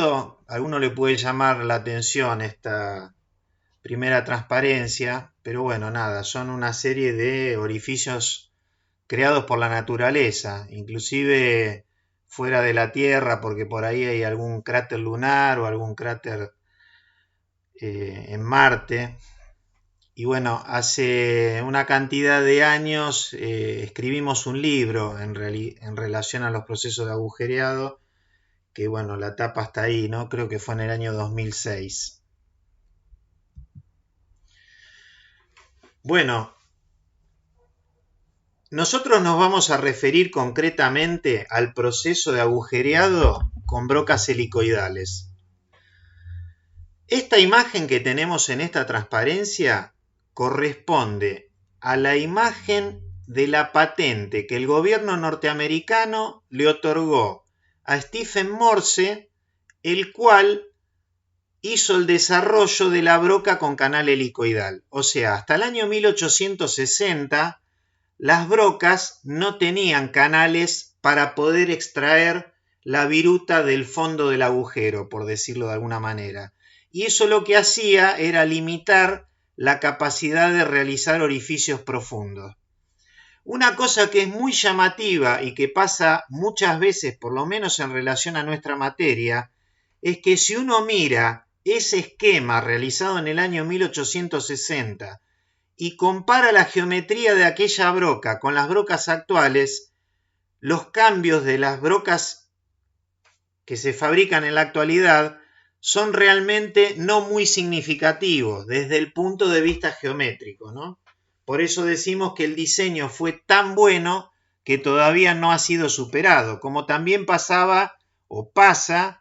agujereado, a alguno le puede llamar la atención esta primera transparencia, pero bueno, nada, son una serie de orificios creados por la naturaleza, inclusive fuera de la Tierra, porque por ahí hay algún cráter lunar o algún cráter en Marte. Y bueno, hace una cantidad de años escribimos un libro en relación a los procesos de agujereado, que bueno, la tapa está ahí, ¿no? Creo que fue en el año 2006. Bueno, nosotros nos vamos a referir concretamente al proceso de agujereado con brocas helicoidales. Esta imagen que tenemos en esta transparencia corresponde a la imagen de la patente que el gobierno norteamericano le otorgó a Stephen Morse, el cual hizo el desarrollo de la broca con canal helicoidal. O sea, hasta el año 1860 las brocas no tenían canales para poder extraer la viruta del fondo del agujero, por decirlo de alguna manera. Y eso lo que hacía era limitar la capacidad de realizar orificios profundos. Una cosa que es muy llamativa y que pasa muchas veces, por lo menos en relación a nuestra materia, es que si uno mira ese esquema realizado en el año 1860 y compara la geometría de aquella broca con las brocas actuales, los cambios de las brocas que se fabrican en la actualidad son realmente no muy significativos desde el punto de vista geométrico, ¿no? Por eso decimos que el diseño fue tan bueno que todavía no ha sido superado, como también pasaba o pasa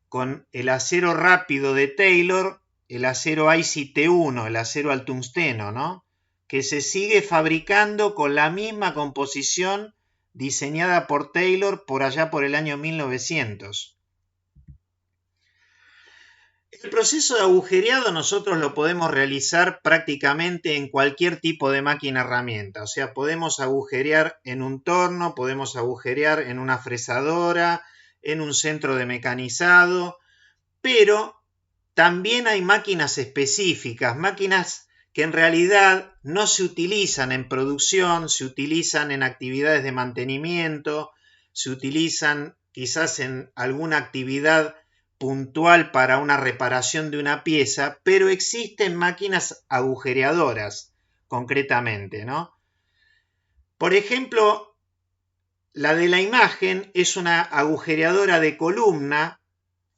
con el acero rápido de Taylor, el acero ICT1, el acero al tungsteno, ¿no? Que se sigue fabricando con la misma composición diseñada por Taylor por allá por el año 1900. El proceso de agujereado nosotros lo podemos realizar prácticamente en cualquier tipo de máquina herramienta. O sea, podemos agujerear en un torno, podemos agujerear en una fresadora, en un centro de mecanizado, pero también hay máquinas específicas, máquinas que en realidad no se utilizan en producción, se utilizan en actividades de mantenimiento, se utilizan quizás en alguna actividad puntual para una reparación de una pieza, pero existen máquinas agujereadoras, concretamente, ¿no? Por ejemplo, la de la imagen es una agujereadora de columna,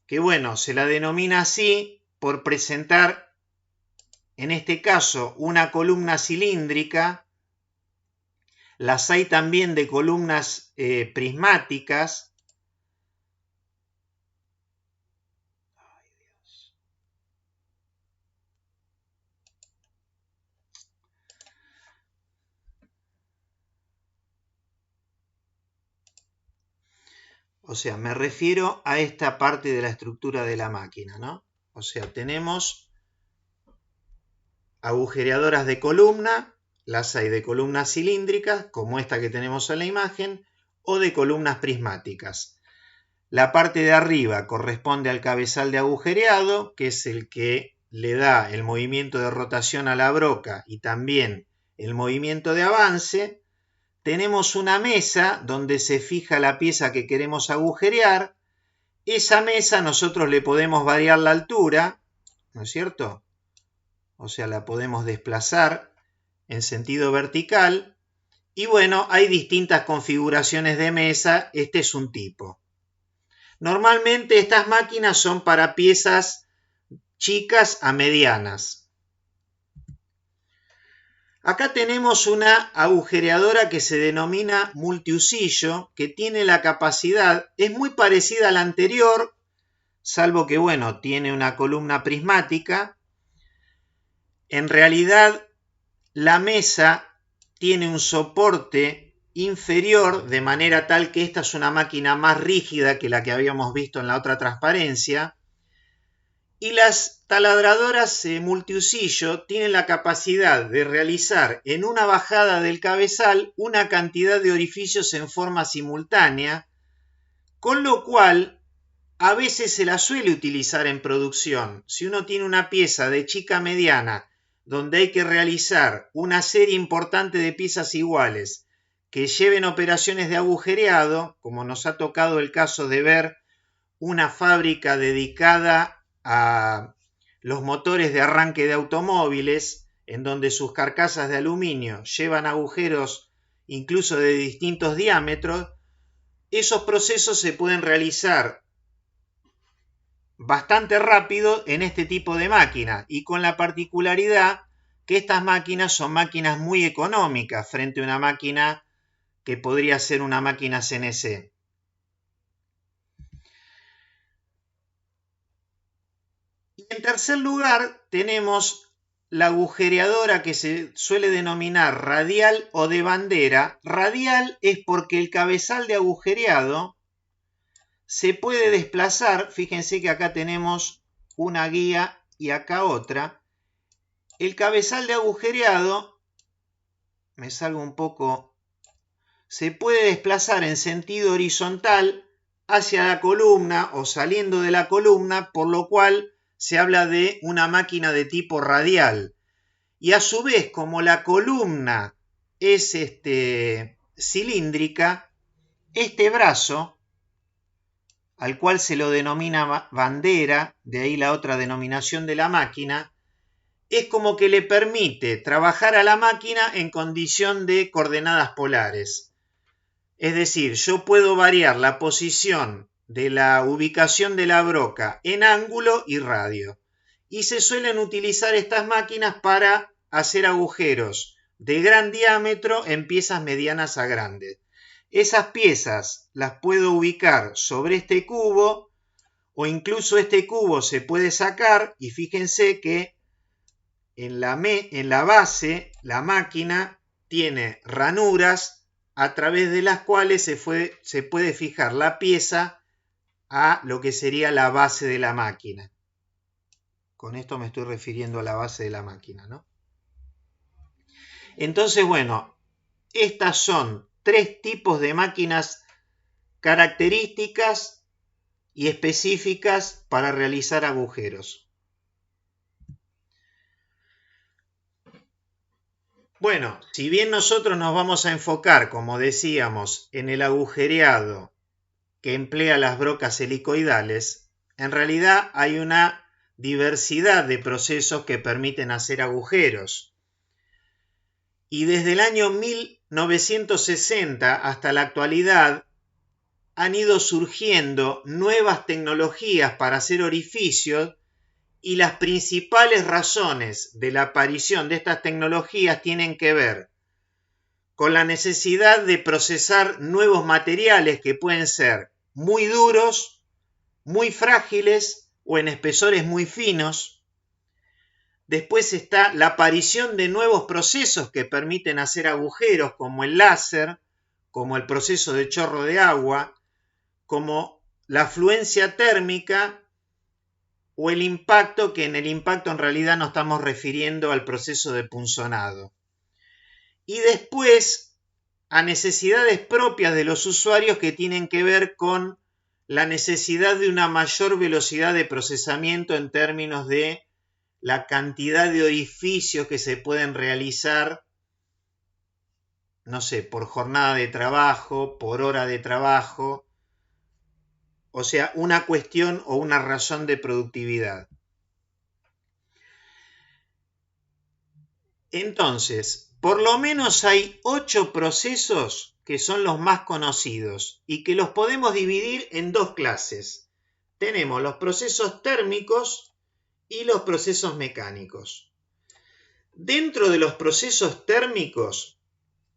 que bueno, se la denomina así por presentar, en este caso, una columna cilíndrica. Las hay también de columnas prismáticas. O sea, me refiero a esta parte de la estructura de la máquina, ¿no? O sea, tenemos agujereadoras de columna, las hay de columnas cilíndricas, como esta que tenemos en la imagen, o de columnas prismáticas. La parte de arriba corresponde al cabezal de agujereado, que es el que le da el movimiento de rotación a la broca y también el movimiento de avance. Tenemos una mesa donde se fija la pieza que queremos agujerear. Esa mesa nosotros le podemos variar la altura, ¿no es cierto? O sea, la podemos desplazar en sentido vertical. Y bueno, hay distintas configuraciones de mesa. Este es un tipo. Normalmente estas máquinas son para piezas chicas a medianas. Acá tenemos una agujereadora que se denomina multiusillo, que tiene la capacidad, es muy parecida a la anterior, salvo que, bueno, tiene una columna prismática. En realidad, la mesa tiene un soporte inferior, de manera tal que esta es una máquina más rígida que la que habíamos visto en la otra transparencia. Y las taladradoras multiusillo tienen la capacidad de realizar en una bajada del cabezal una cantidad de orificios en forma simultánea, con lo cual a veces se la suele utilizar en producción. Si uno tiene una pieza de chica mediana donde hay que realizar una serie importante de piezas iguales que lleven operaciones de agujereado, como nos ha tocado el caso de ver una fábrica dedicada a los motores de arranque de automóviles, en donde sus carcasas de aluminio llevan agujeros incluso de distintos diámetros, esos procesos se pueden realizar bastante rápido en este tipo de máquinas y con la particularidad que estas máquinas son máquinas muy económicas frente a una máquina que podría ser una máquina CNC. Y en tercer lugar tenemos la agujereadora que se suele denominar radial o de bandera. Radial es porque el cabezal de agujereado se puede desplazar. Fíjense que acá tenemos una guía y acá otra. El cabezal de agujereado, me salgo un poco, se puede desplazar en sentido horizontal hacia la columna o saliendo de la columna, por lo cual se habla de una máquina de tipo radial. Y a su vez, como la columna es cilíndrica, este brazo, al cual se lo denomina bandera, de ahí la otra denominación de la máquina, es como que le permite trabajar a la máquina en condición de coordenadas polares. Es decir, yo puedo variar la posición de la ubicación de la broca en ángulo y radio. Y se suelen utilizar estas máquinas para hacer agujeros de gran diámetro en piezas medianas a grandes. Esas piezas las puedo ubicar sobre este cubo o incluso este cubo se puede sacar y fíjense que en la base la máquina tiene ranuras a través de las cuales se puede fijar la pieza a lo que sería la base de la máquina. Con esto me estoy refiriendo a la base de la máquina, ¿no? Entonces, bueno, estas son tres tipos de máquinas características y específicas para realizar agujeros. Bueno, si bien nosotros nos vamos a enfocar, como decíamos, en el agujereado que emplea las brocas helicoidales, en realidad hay una diversidad de procesos que permiten hacer agujeros. Y desde el año 1960 hasta la actualidad han ido surgiendo nuevas tecnologías para hacer orificios y las principales razones de la aparición de estas tecnologías tienen que ver con la necesidad de procesar nuevos materiales que pueden ser muy duros, muy frágiles o en espesores muy finos. Después está la aparición de nuevos procesos que permiten hacer agujeros como el láser, como el proceso de chorro de agua, como la fluencia térmica o el impacto, que en el impacto en realidad nos estamos refiriendo al proceso de punzonado. Y después a necesidades propias de los usuarios que tienen que ver con la necesidad de una mayor velocidad de procesamiento en términos de la cantidad de orificios que se pueden realizar, no sé, por jornada de trabajo, por hora de trabajo, o sea, una cuestión o una razón de productividad. Entonces, por lo menos hay 8 procesos que son los más conocidos y que los podemos dividir en dos clases. Tenemos los procesos térmicos y los procesos mecánicos. Dentro de los procesos térmicos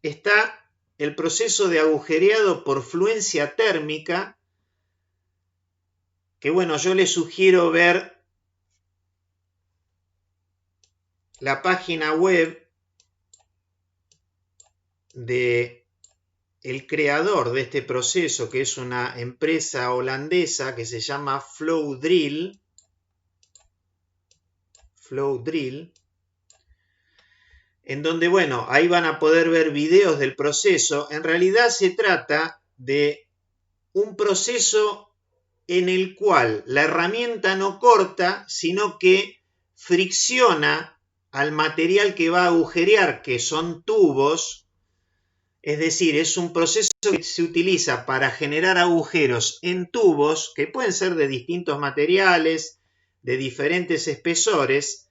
está el proceso de agujereado por fluencia térmica, que bueno, yo les sugiero ver la página web de el creador de este proceso, que es una empresa holandesa que se llama Flowdrill, en donde, bueno, ahí van a poder ver videos del proceso. En realidad se trata de un proceso en el cual la herramienta no corta, sino que fricciona al material que va a agujerear, que son tubos. Es decir, es un proceso que se utiliza para generar agujeros en tubos que pueden ser de distintos materiales, de diferentes espesores,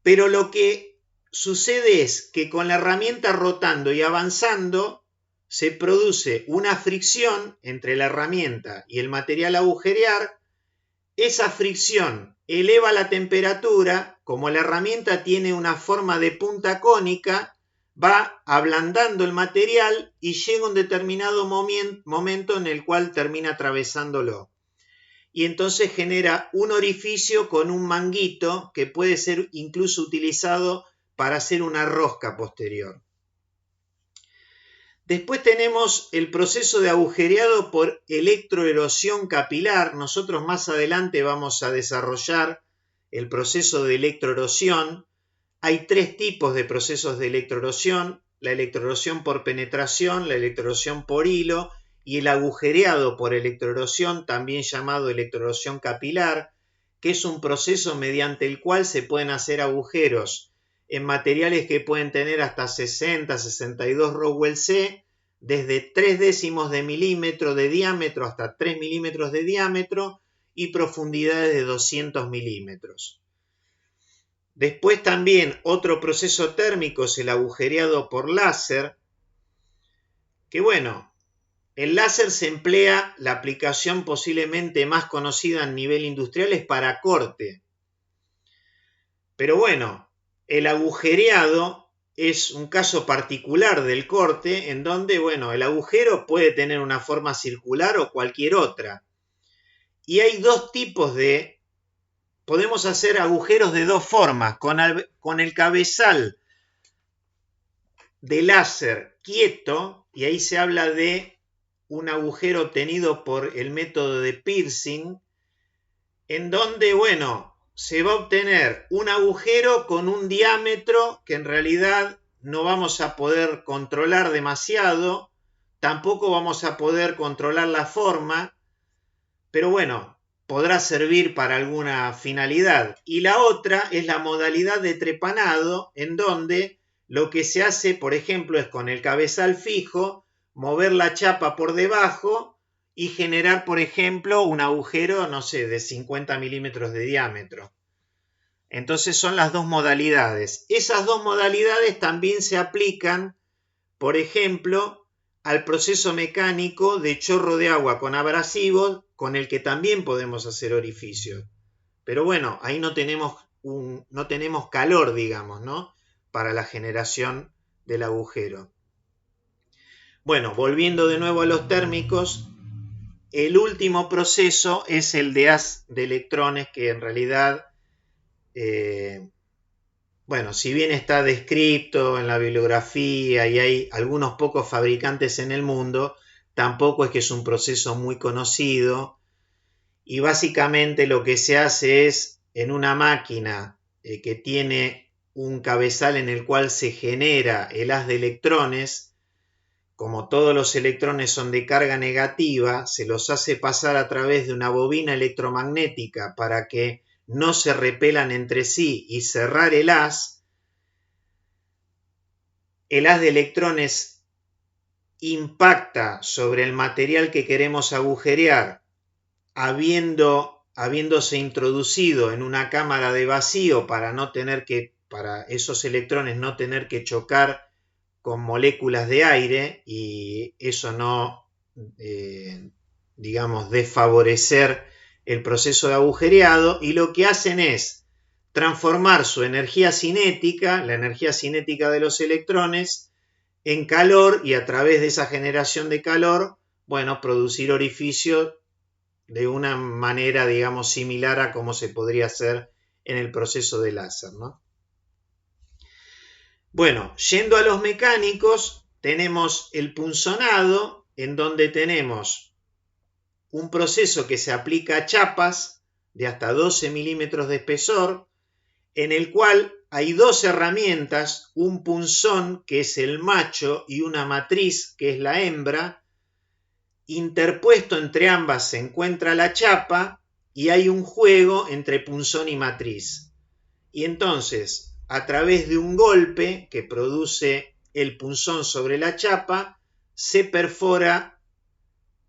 pero lo que sucede es que con la herramienta rotando y avanzando se produce una fricción entre la herramienta y el material a agujerear. Esa fricción eleva la temperatura, como la herramienta tiene una forma de punta cónica, va ablandando el material y llega un determinado momento en el cual termina atravesándolo. Y entonces genera un orificio con un manguito que puede ser incluso utilizado para hacer una rosca posterior. Después tenemos el proceso de agujereado por electroerosión capilar. Nosotros más adelante vamos a desarrollar el proceso de electroerosión. Hay tres tipos de procesos de electroerosión: la electroerosión por penetración, la electroerosión por hilo y el agujereado por electroerosión, también llamado electroerosión capilar, que es un proceso mediante el cual se pueden hacer agujeros en materiales que pueden tener hasta 60, 62 Rowell C, desde 0,3 de milímetro de diámetro hasta 3 milímetros de diámetro y profundidades de 200 milímetros. Después también otro proceso térmico es el agujereado por láser, que bueno, el láser se emplea, la aplicación posiblemente más conocida a nivel industrial es para corte. Pero bueno, el agujereado es un caso particular del corte en donde, bueno, el agujero puede tener una forma circular o cualquier otra. Y hay dos tipos de... Podemos hacer agujeros de dos formas, con el cabezal de láser quieto, y ahí se habla de un agujero obtenido por el método de piercing, en donde, bueno, se va a obtener un agujero con un diámetro que en realidad no vamos a poder controlar demasiado, tampoco vamos a poder controlar la forma, pero bueno, podrá servir para alguna finalidad. Y la otra es la modalidad de trepanado, en donde lo que se hace, por ejemplo, es con el cabezal fijo, mover la chapa por debajo y generar, por ejemplo, un agujero, no sé, de 50 milímetros de diámetro. Entonces son las dos modalidades. Esas dos modalidades también se aplican, por ejemplo, al proceso mecánico de chorro de agua con abrasivos, con el que también podemos hacer orificios. Pero bueno, ahí no tenemos calor, digamos, ¿no? Para la generación del agujero. Bueno, volviendo de nuevo a los térmicos, el último proceso es el de haz de electrones, que en realidad, bueno, si bien está descrito en la bibliografía y hay algunos pocos fabricantes en el mundo, tampoco es que es un proceso muy conocido. Y básicamente lo que se hace es, en una máquina que tiene un cabezal en el cual se genera el haz de electrones, como todos los electrones son de carga negativa, se los hace pasar a través de una bobina electromagnética para que no se repelan entre sí y cerrar el haz. El haz de electrones impacta sobre el material que queremos agujerear, habiéndose introducido en una cámara de vacío para esos electrones no tener que chocar con moléculas de aire y eso no, digamos, desfavorecer el proceso de agujereado, y lo que hacen es transformar su energía cinética, la energía cinética de los electrones, en calor, y a través de esa generación de calor, bueno, producir orificios de una manera, digamos, similar a como se podría hacer en el proceso de láser, ¿no? Bueno, yendo a los mecánicos, tenemos el punzonado, en donde tenemos un proceso que se aplica a chapas de hasta 12 milímetros de espesor, en el cual hay dos herramientas, un punzón, que es el macho, y una matriz, que es la hembra, interpuesto entre ambas se encuentra la chapa y hay un juego entre punzón y matriz. Y entonces, a través de un golpe que produce el punzón sobre la chapa, se perfora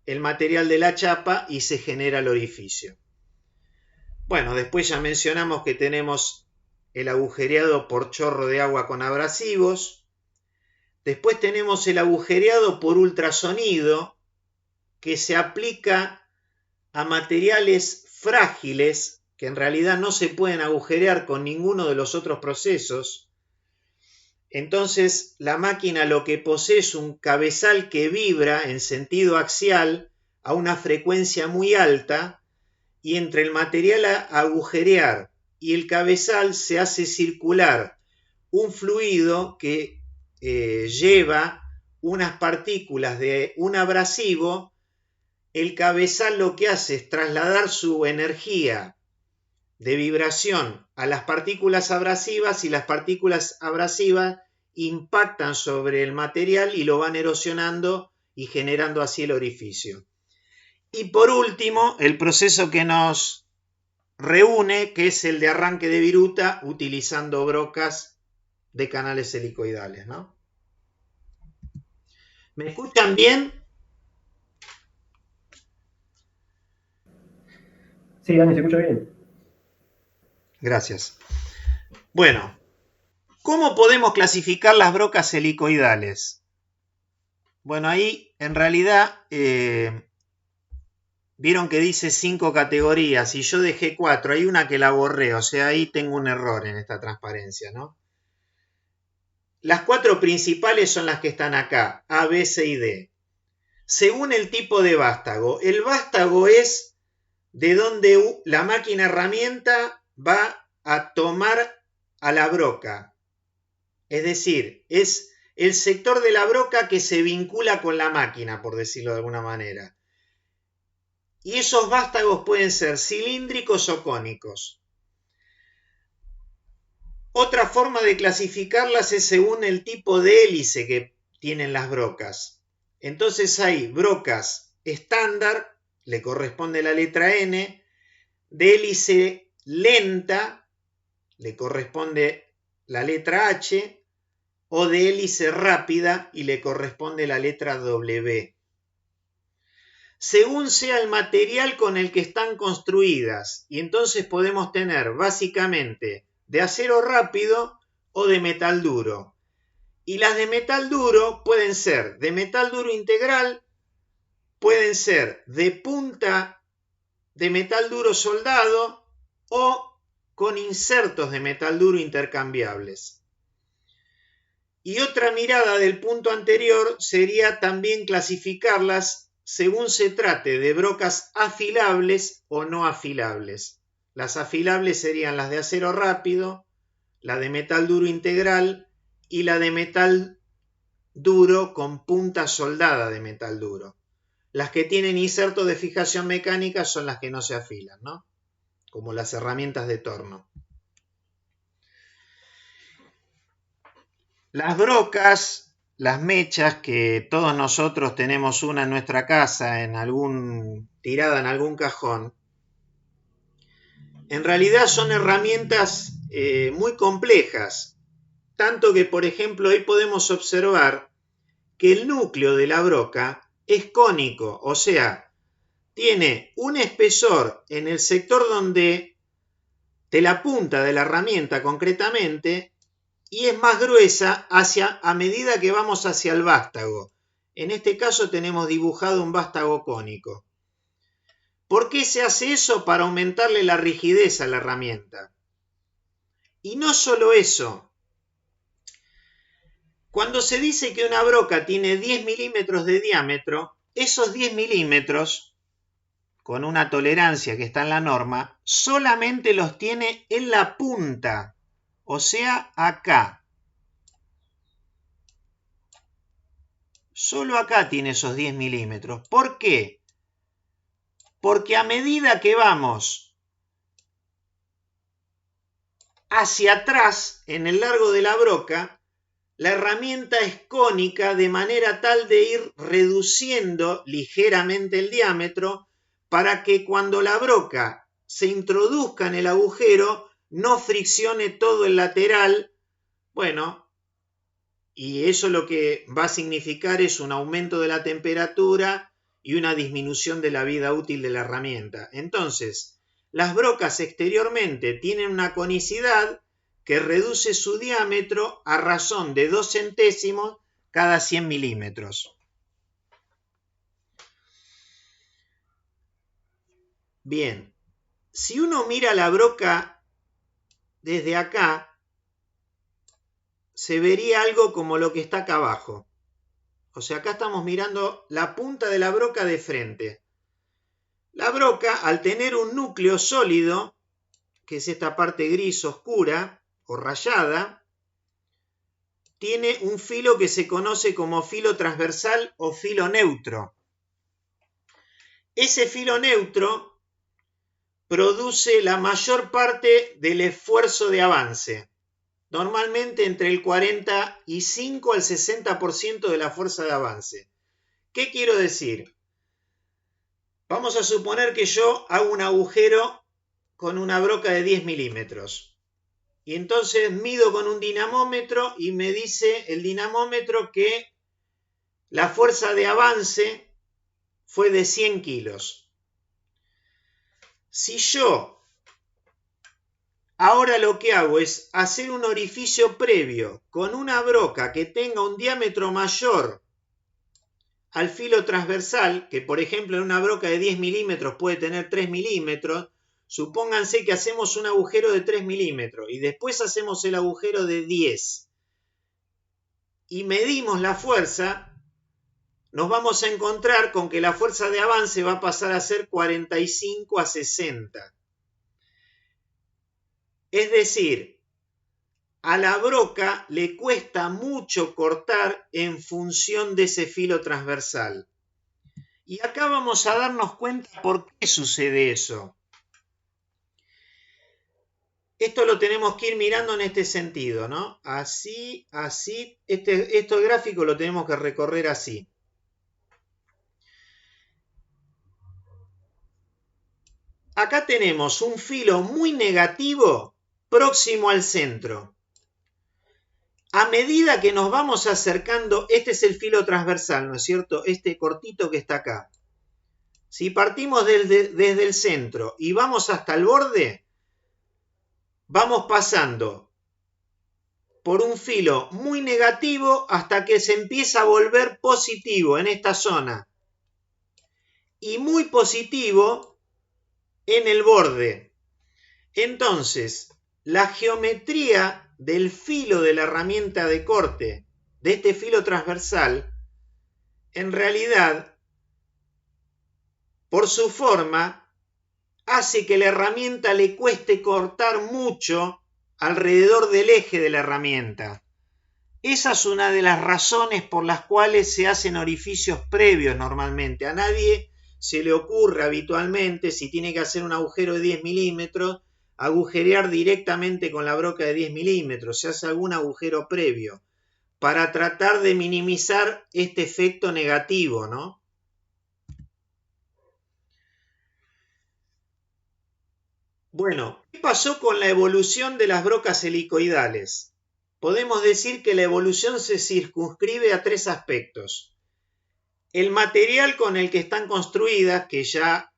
el material de la chapa y se genera el orificio. Bueno, después ya mencionamos que tenemos el agujereado por chorro de agua con abrasivos. Después tenemos el agujereado por ultrasonido, que se aplica a materiales frágiles que en realidad no se pueden agujerear con ninguno de los otros procesos. Entonces la máquina lo que posee es un cabezal que vibra en sentido axial a una frecuencia muy alta, y entre el material a agujerear y el cabezal se hace circular un fluido que lleva unas partículas de un abrasivo. El cabezal lo que hace es trasladar su energía de vibración a las partículas abrasivas, y las partículas abrasivas impactan sobre el material y lo van erosionando y generando así el orificio. Y por último, el proceso que nos reúne, que es el de arranque de viruta utilizando brocas de canales helicoidales, ¿no? ¿Me escuchan bien? Sí, Dani, se escucha bien. Gracias. Bueno, ¿cómo podemos clasificar las brocas helicoidales? Bueno, ahí en realidad vieron que dice 5 categorías y yo dejé 4. Hay una que la borré, o sea, ahí tengo un error en esta transparencia, ¿no? Las 4 principales son las que están acá, A, B, C y D. Según el tipo de vástago, el vástago es de donde la máquina herramienta va a tomar a la broca. Es decir, es el sector de la broca que se vincula con la máquina, por decirlo de alguna manera. Y esos vástagos pueden ser cilíndricos o cónicos. Otra forma de clasificarlas es según el tipo de hélice que tienen las brocas. Entonces hay brocas estándar, le corresponde la letra N, de hélice lenta, le corresponde la letra H, o de hélice rápida y le corresponde la letra W. Según sea el material con el que están construidas, y entonces podemos tener básicamente de acero rápido o de metal duro. Y las de metal duro pueden ser de metal duro integral, pueden ser de punta de metal duro soldado o con insertos de metal duro intercambiables. Y otra mirada del punto anterior sería también clasificarlas según se trate de brocas afilables o no afilables. Las afilables serían las de acero rápido, la de metal duro integral y la de metal duro con punta soldada de metal duro. Las que tienen insertos de fijación mecánica son las que no se afilan, ¿no? Como las herramientas de torno. Las brocas, las mechas, que todos nosotros tenemos una en nuestra casa, tirada en algún cajón, en realidad son herramientas muy complejas, tanto que, por ejemplo, hoy podemos observar que el núcleo de la broca es cónico, o sea, tiene un espesor en el sector de la punta de la herramienta concretamente, y es más gruesa a medida que vamos hacia el vástago. En este caso tenemos dibujado un vástago cónico. ¿Por qué se hace eso? Para aumentarle la rigidez a la herramienta. Y no solo eso. Cuando se dice que una broca tiene 10 milímetros de diámetro, esos 10 milímetros, con una tolerancia que está en la norma, solamente los tiene en la punta, o sea, acá. Solo acá tiene esos 10 milímetros. ¿Por qué? Porque a medida que vamos hacia atrás en el largo de la broca, la herramienta es cónica de manera tal de ir reduciendo ligeramente el diámetro para que cuando la broca se introduzca en el agujero no friccione todo el lateral. Bueno, y eso lo que va a significar es un aumento de la temperatura y una disminución de la vida útil de la herramienta. Entonces, las brocas exteriormente tienen una conicidad que reduce su diámetro a razón de 2 centésimos cada 100 milímetros. Bien, si uno mira la broca desde acá, se vería algo como lo que está acá abajo. O sea, acá estamos mirando la punta de la broca de frente. La broca, al tener un núcleo sólido, que es esta parte gris oscura o rayada, tiene un filo que se conoce como filo transversal o filo neutro. Ese filo neutro produce la mayor parte del esfuerzo de avance, normalmente entre el 45 al 60% de la fuerza de avance. ¿Qué quiero decir? Vamos a suponer que yo hago un agujero con una broca de 10 milímetros. Y entonces mido con un dinamómetro y me dice el dinamómetro que la fuerza de avance fue de 100 kilos. Si yo ahora lo que hago es hacer un orificio previo con una broca que tenga un diámetro mayor al filo transversal, que por ejemplo en una broca de 10 milímetros puede tener 3 milímetros, supónganse que hacemos un agujero de 3 milímetros y después hacemos el agujero de 10 y medimos la fuerza, nos vamos a encontrar con que la fuerza de avance va a pasar a ser 45 a 60. Es decir, a la broca le cuesta mucho cortar en función de ese filo transversal. Y acá vamos a darnos cuenta por qué sucede eso. Esto lo tenemos que ir mirando en este sentido, ¿no? Así, así. Este gráfico lo tenemos que recorrer así. Acá tenemos un filo muy negativo próximo al centro. A medida que nos vamos acercando, este es el filo transversal, ¿no es cierto? Este cortito que está acá. Si partimos desde el centro y vamos hasta el borde, vamos pasando por un filo muy negativo hasta que se empieza a volver positivo en esta zona y muy positivo en el borde. Entonces, la geometría del filo de la herramienta de corte, de este filo transversal, en realidad, por su forma, hace que la herramienta le cueste cortar mucho alrededor del eje de la herramienta. Esa es una de las razones por las cuales se hacen orificios previos normalmente. A nadie se le ocurre habitualmente, si tiene que hacer un agujero de 10 milímetros, agujerear directamente con la broca de 10 milímetros. Se hace algún agujero previo para tratar de minimizar este efecto negativo, ¿no? Bueno, ¿qué pasó con la evolución de las brocas helicoidales? Podemos decir que la evolución se circunscribe a 3 aspectos. El material con el que están construidas, que ya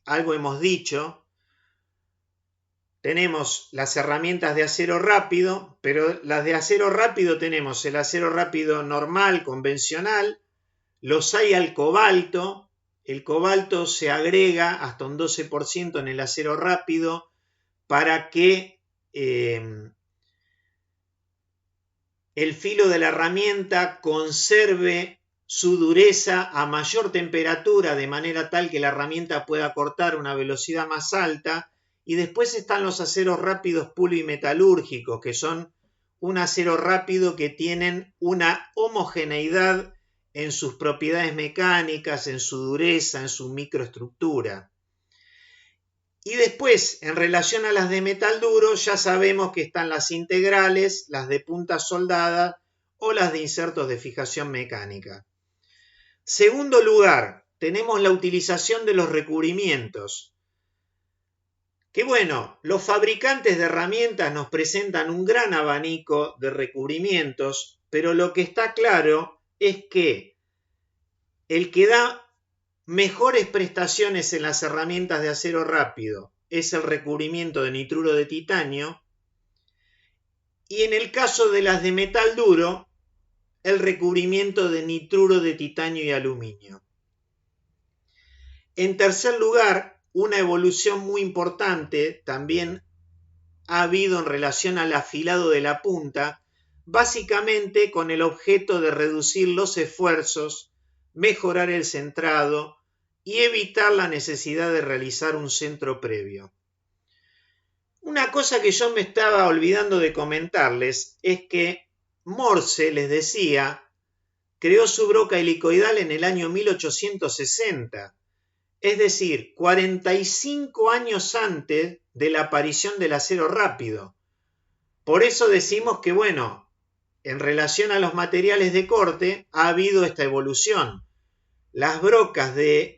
algo hemos dicho. Tenemos las herramientas de acero rápido, pero las de acero rápido tenemos el acero rápido normal, convencional, los hay al cobalto. El cobalto se agrega hasta un 12% en el acero rápido para que el filo de la herramienta conserve su dureza a mayor temperatura, de manera tal que la herramienta pueda cortar a una velocidad más alta. Y después están los aceros rápidos polimetalúrgicos, que son un acero rápido que tienen una homogeneidad en sus propiedades mecánicas, en su dureza, en su microestructura. Y después, en relación a las de metal duro, ya sabemos que están las integrales, las de punta soldada o las de insertos de fijación mecánica. Segundo lugar, tenemos la utilización de los recubrimientos. Que bueno, los fabricantes de herramientas nos presentan un gran abanico de recubrimientos, pero lo que está claro es que el que da mejores prestaciones en las herramientas de acero rápido es el recubrimiento de nitruro de titanio, y en el caso de las de metal duro, el recubrimiento de nitruro de titanio y aluminio. En tercer lugar, una evolución muy importante también ha habido en relación al afilado de la punta, básicamente con el objeto de reducir los esfuerzos, mejorar el centrado y evitar la necesidad de realizar un centro previo. Una cosa que yo me estaba olvidando de comentarles es que Morse, les decía, creó su broca helicoidal en el año 1860, es decir, 45 años antes de la aparición del acero rápido. Por eso decimos que, bueno, en relación a los materiales de corte ha habido esta evolución. Las brocas de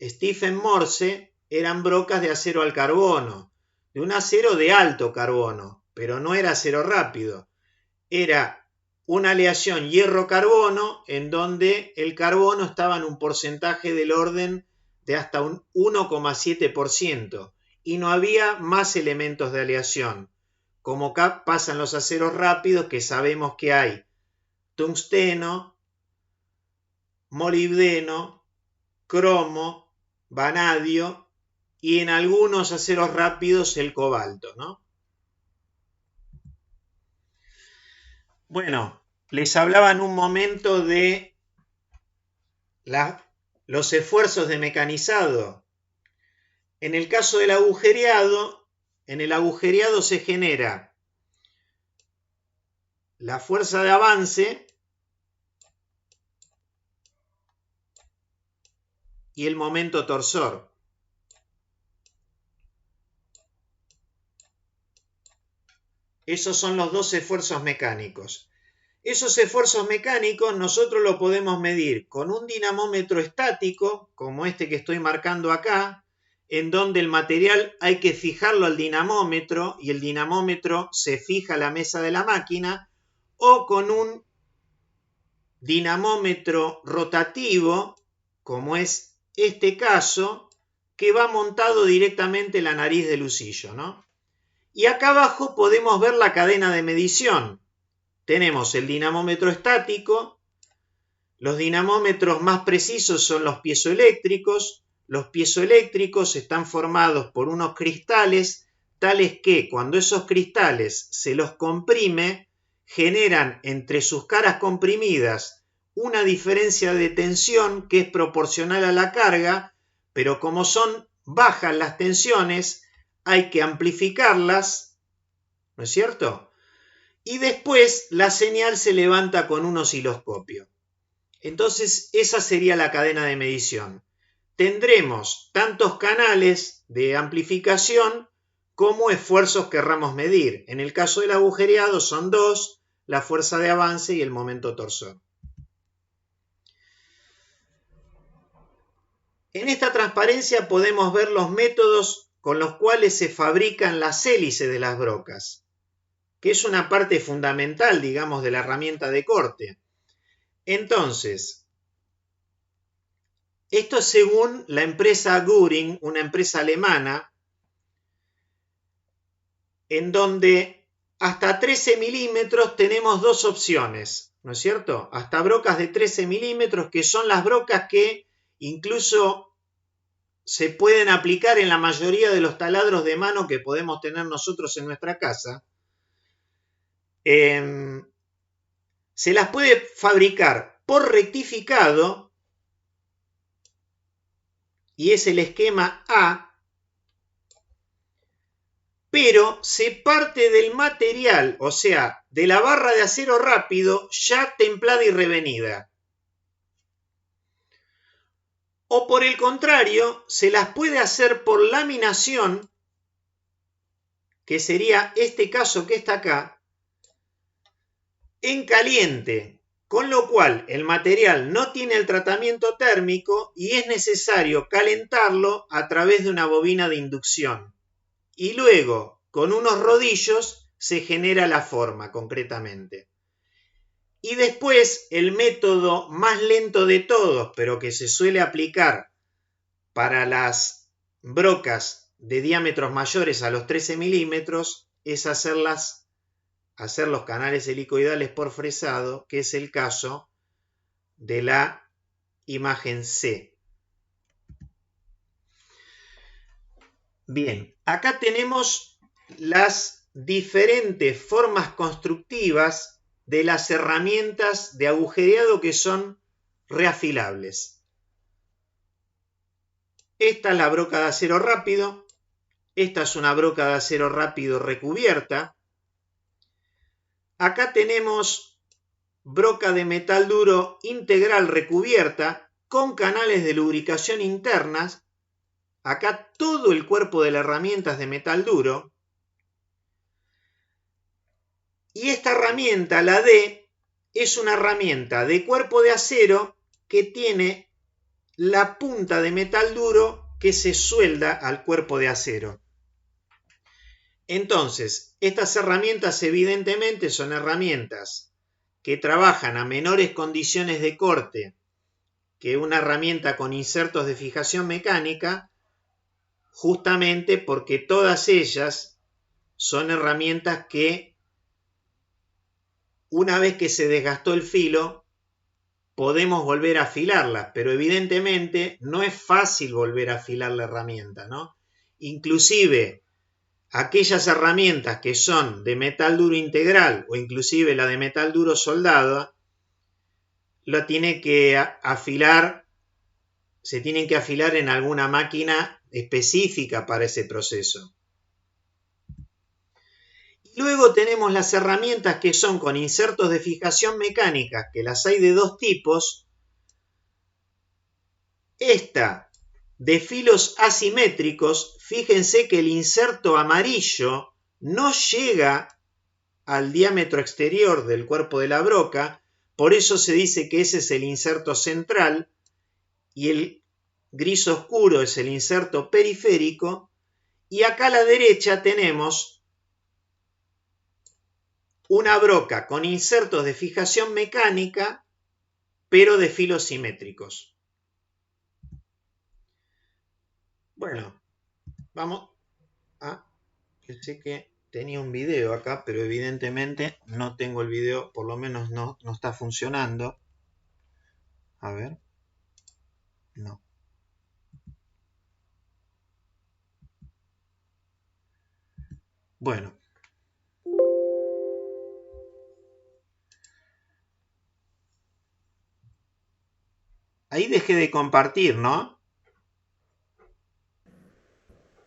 Stephen Morse eran brocas de acero al carbono, de un acero de alto carbono, pero no era acero rápido. Era una aleación hierro-carbono en donde el carbono estaba en un porcentaje del orden de hasta un 1,7% y no había más elementos de aleación, como acá pasan los aceros rápidos, que sabemos que hay tungsteno, molibdeno, cromo, vanadio y en algunos aceros rápidos el cobalto, ¿no? Bueno, les hablaba en un momento de los esfuerzos de mecanizado. En el caso del agujereado, en el agujereado se genera la fuerza de avance y el momento torsor. Esos son los dos esfuerzos mecánicos. Esos esfuerzos mecánicos nosotros lo podemos medir con un dinamómetro estático, como este que estoy marcando acá, en donde el material hay que fijarlo al dinamómetro y el dinamómetro se fija a la mesa de la máquina, o con un dinamómetro rotativo, como es este caso, que va montado directamente en la nariz del husillo, ¿no? Y acá abajo podemos ver la cadena de medición. Tenemos el dinamómetro estático, los dinamómetros más precisos son los piezoeléctricos. Los piezoeléctricos están formados por unos cristales, tales que cuando esos cristales se los comprime, generan entre sus caras comprimidas una diferencia de tensión que es proporcional a la carga, pero como son bajas las tensiones, hay que amplificarlas, ¿no es cierto? Y después la señal se levanta con un osciloscopio. Entonces esa sería la cadena de medición. Tendremos tantos canales de amplificación como esfuerzos querramos medir. En el caso del agujereado son dos, la fuerza de avance y el momento torsor. En esta transparencia podemos ver los métodos con los cuales se fabrican las hélices de las brocas, que es una parte fundamental, digamos, de la herramienta de corte. Entonces, esto es según la empresa Göring, una empresa alemana, en donde hasta 13 milímetros tenemos dos opciones, ¿no es cierto? Hasta brocas de 13 milímetros, que son las brocas que incluso se pueden aplicar en la mayoría de los taladros de mano que podemos tener nosotros en nuestra casa. Se las puede fabricar por rectificado, y es el esquema A, pero se parte del material, o sea, de la barra de acero rápido ya templada y revenida. O por el contrario, se las puede hacer por laminación, que sería este caso que está acá, en caliente, con lo cual el material no tiene el tratamiento térmico y es necesario calentarlo a través de una bobina de inducción. Y luego, con unos rodillos, se genera la forma concretamente. Y después, el método más lento de todos, pero que se suele aplicar para las brocas de diámetros mayores a los 13 milímetros, es hacer los canales helicoidales por fresado, que es el caso de la imagen C. Bien, acá tenemos las diferentes formas constructivas de las herramientas de agujereado que son reafilables. Esta es la broca de acero rápido. Esta es una broca de acero rápido recubierta. Acá tenemos broca de metal duro integral recubierta con canales de lubricación internas. Acá todo el cuerpo de la herramienta es de metal duro. Y esta herramienta, la D, es una herramienta de cuerpo de acero que tiene la punta de metal duro que se suelda al cuerpo de acero. Entonces, estas herramientas evidentemente son herramientas que trabajan a menores condiciones de corte que una herramienta con insertos de fijación mecánica, justamente porque todas ellas son herramientas que, una vez que se desgastó el filo, podemos volver a afilarlas, pero evidentemente no es fácil volver a afilar la herramienta, ¿no? Inclusive aquellas herramientas que son de metal duro integral o inclusive la de metal duro soldado, lo tiene que afilar, se tienen que afilar en alguna máquina específica para ese proceso. Luego tenemos las herramientas que son con insertos de fijación mecánica, que las hay de dos tipos. Esta de filos asimétricos, fíjense que el inserto amarillo no llega al diámetro exterior del cuerpo de la broca, por eso se dice que ese es el inserto central y el gris oscuro es el inserto periférico, y acá a la derecha tenemos una broca con insertos de fijación mecánica, pero de filos simétricos. Bueno, vamos a... Pensé que tenía un video acá, pero evidentemente no tengo el video, por lo menos no está funcionando. A ver. No. Bueno. Ahí dejé de compartir, ¿no?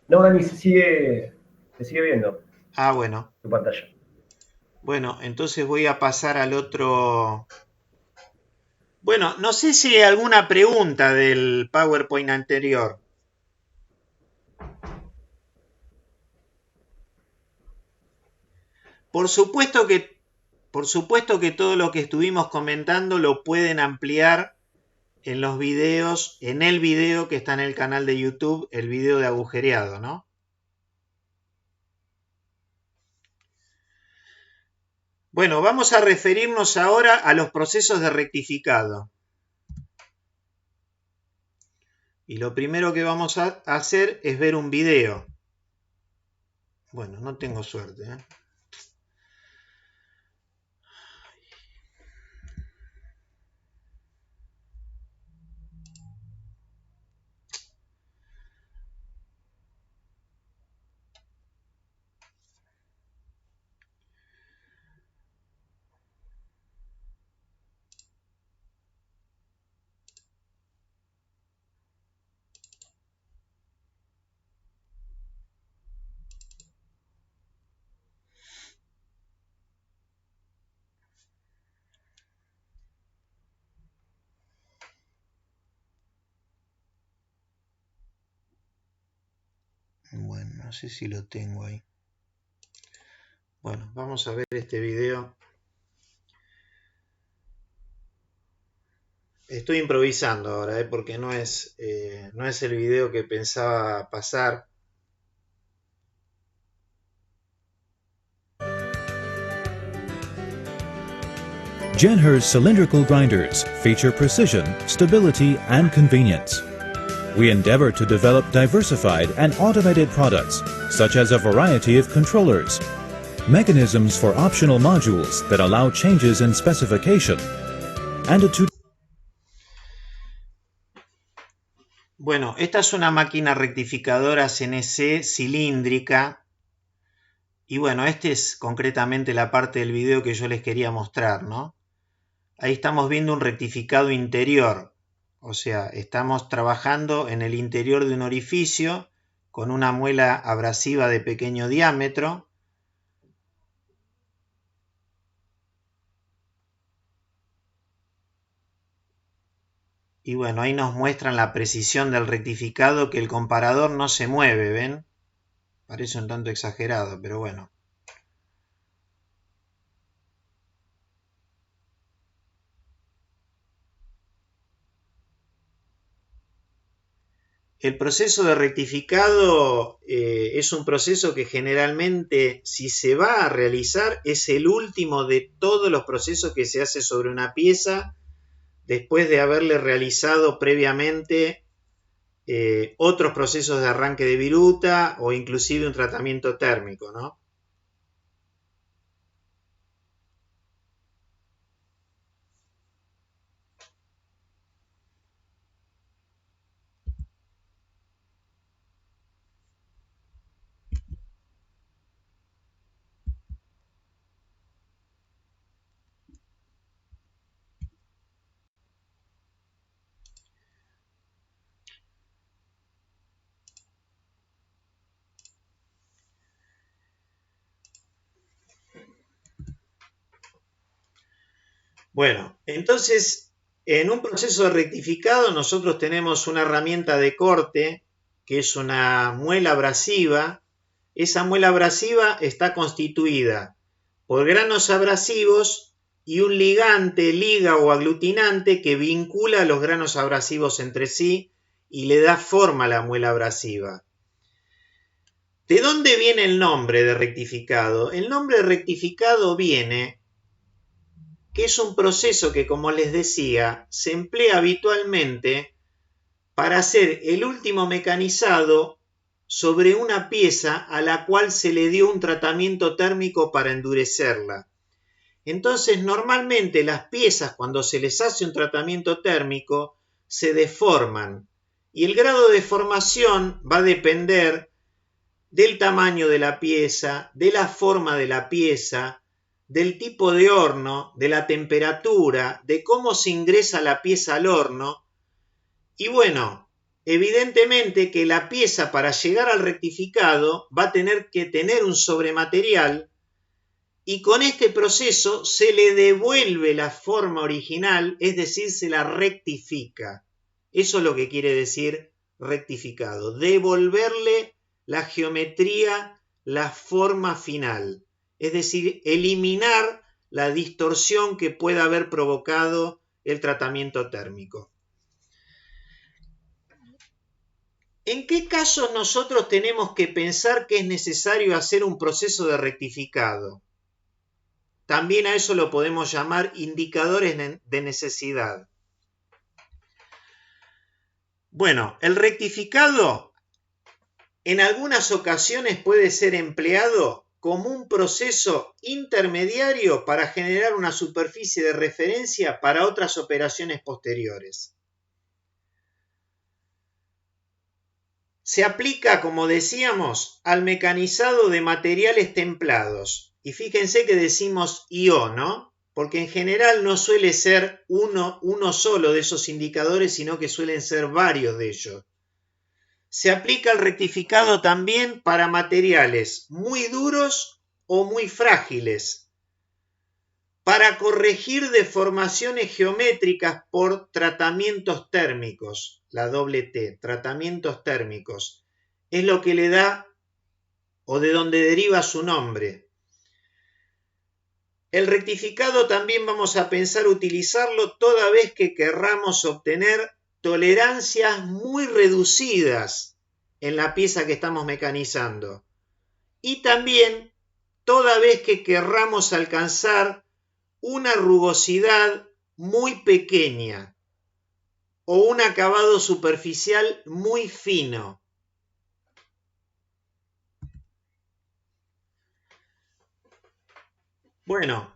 No, Dani, se sigue viendo Ah, bueno. tu pantalla. Bueno, entonces voy a pasar al otro. Bueno, no sé si hay alguna pregunta del PowerPoint anterior. Por supuesto que todo lo que estuvimos comentando lo pueden ampliar en los videos, en el video que está en el canal de YouTube, el video de agujereado, ¿no? Bueno, vamos a referirnos ahora a los procesos de rectificado. Y lo primero que vamos a hacer es ver un video. Bueno, no tengo suerte, ¿eh? Bueno, no sé si lo tengo ahí. Bueno, vamos a ver este video. Estoy improvisando ahora, porque no es el video que pensaba pasar. Genher's cylindrical grinders feature precision, stability, and convenience. We endeavor to develop diversified and automated products, such as a variety of controllers, mechanisms for optional modules that allow changes in specification, and a Bueno, esta es una máquina rectificadora CNC cilíndrica. Y bueno, esta es concretamente la parte del video que yo les quería mostrar, ¿no? Ahí estamos viendo un rectificado interior. O sea, estamos trabajando en el interior de un orificio con una muela abrasiva de pequeño diámetro. Y bueno, ahí nos muestran la precisión del rectificado, que el comparador no se mueve, ¿ven? Parece un tanto exagerado, pero bueno. El proceso de rectificado es un proceso que generalmente, si se va a realizar, es el último de todos los procesos que se hace sobre una pieza después de haberle realizado previamente otros procesos de arranque de viruta o inclusive un tratamiento térmico, ¿no? Bueno, entonces, en un proceso de rectificado nosotros tenemos una herramienta de corte, que es una muela abrasiva. Esa muela abrasiva está constituida por granos abrasivos y un ligante, liga o aglutinante que vincula los granos abrasivos entre sí y le da forma a la muela abrasiva. ¿De dónde viene el nombre de rectificado? El nombre de rectificado viene que es un proceso que, como les decía, se emplea habitualmente para hacer el último mecanizado sobre una pieza a la cual se le dio un tratamiento térmico para endurecerla. Entonces, normalmente las piezas, cuando se les hace un tratamiento térmico, se deforman, y el grado de deformación va a depender del tamaño de la pieza, de la forma de la pieza, del tipo de horno, de la temperatura, de cómo se ingresa la pieza al horno. Y bueno, evidentemente que la pieza, para llegar al rectificado, va a tener que tener un sobrematerial, y con este proceso se le devuelve la forma original, es decir, se la rectifica. Eso es lo que quiere decir rectificado, devolverle la geometría, la forma final, es decir, eliminar la distorsión que pueda haber provocado el tratamiento térmico. ¿En qué casos nosotros tenemos que pensar que es necesario hacer un proceso de rectificado? También a eso lo podemos llamar indicadores de necesidad. Bueno, el rectificado en algunas ocasiones puede ser empleado como un proceso intermediario para generar una superficie de referencia para otras operaciones posteriores. Se aplica, como decíamos, al mecanizado de materiales templados. Y fíjense que decimos IO, ¿no? Porque en general no suele ser uno solo de esos indicadores, sino que suelen ser varios de ellos. Se aplica el rectificado también para materiales muy duros o muy frágiles, para corregir deformaciones geométricas por tratamientos térmicos, la doble T, tratamientos térmicos, es lo que le da o de donde deriva su nombre. El rectificado también vamos a pensar utilizarlo toda vez que querramos obtener tolerancias muy reducidas en la pieza que estamos mecanizando. Y también toda vez que querramos alcanzar una rugosidad muy pequeña o un acabado superficial muy fino. Bueno,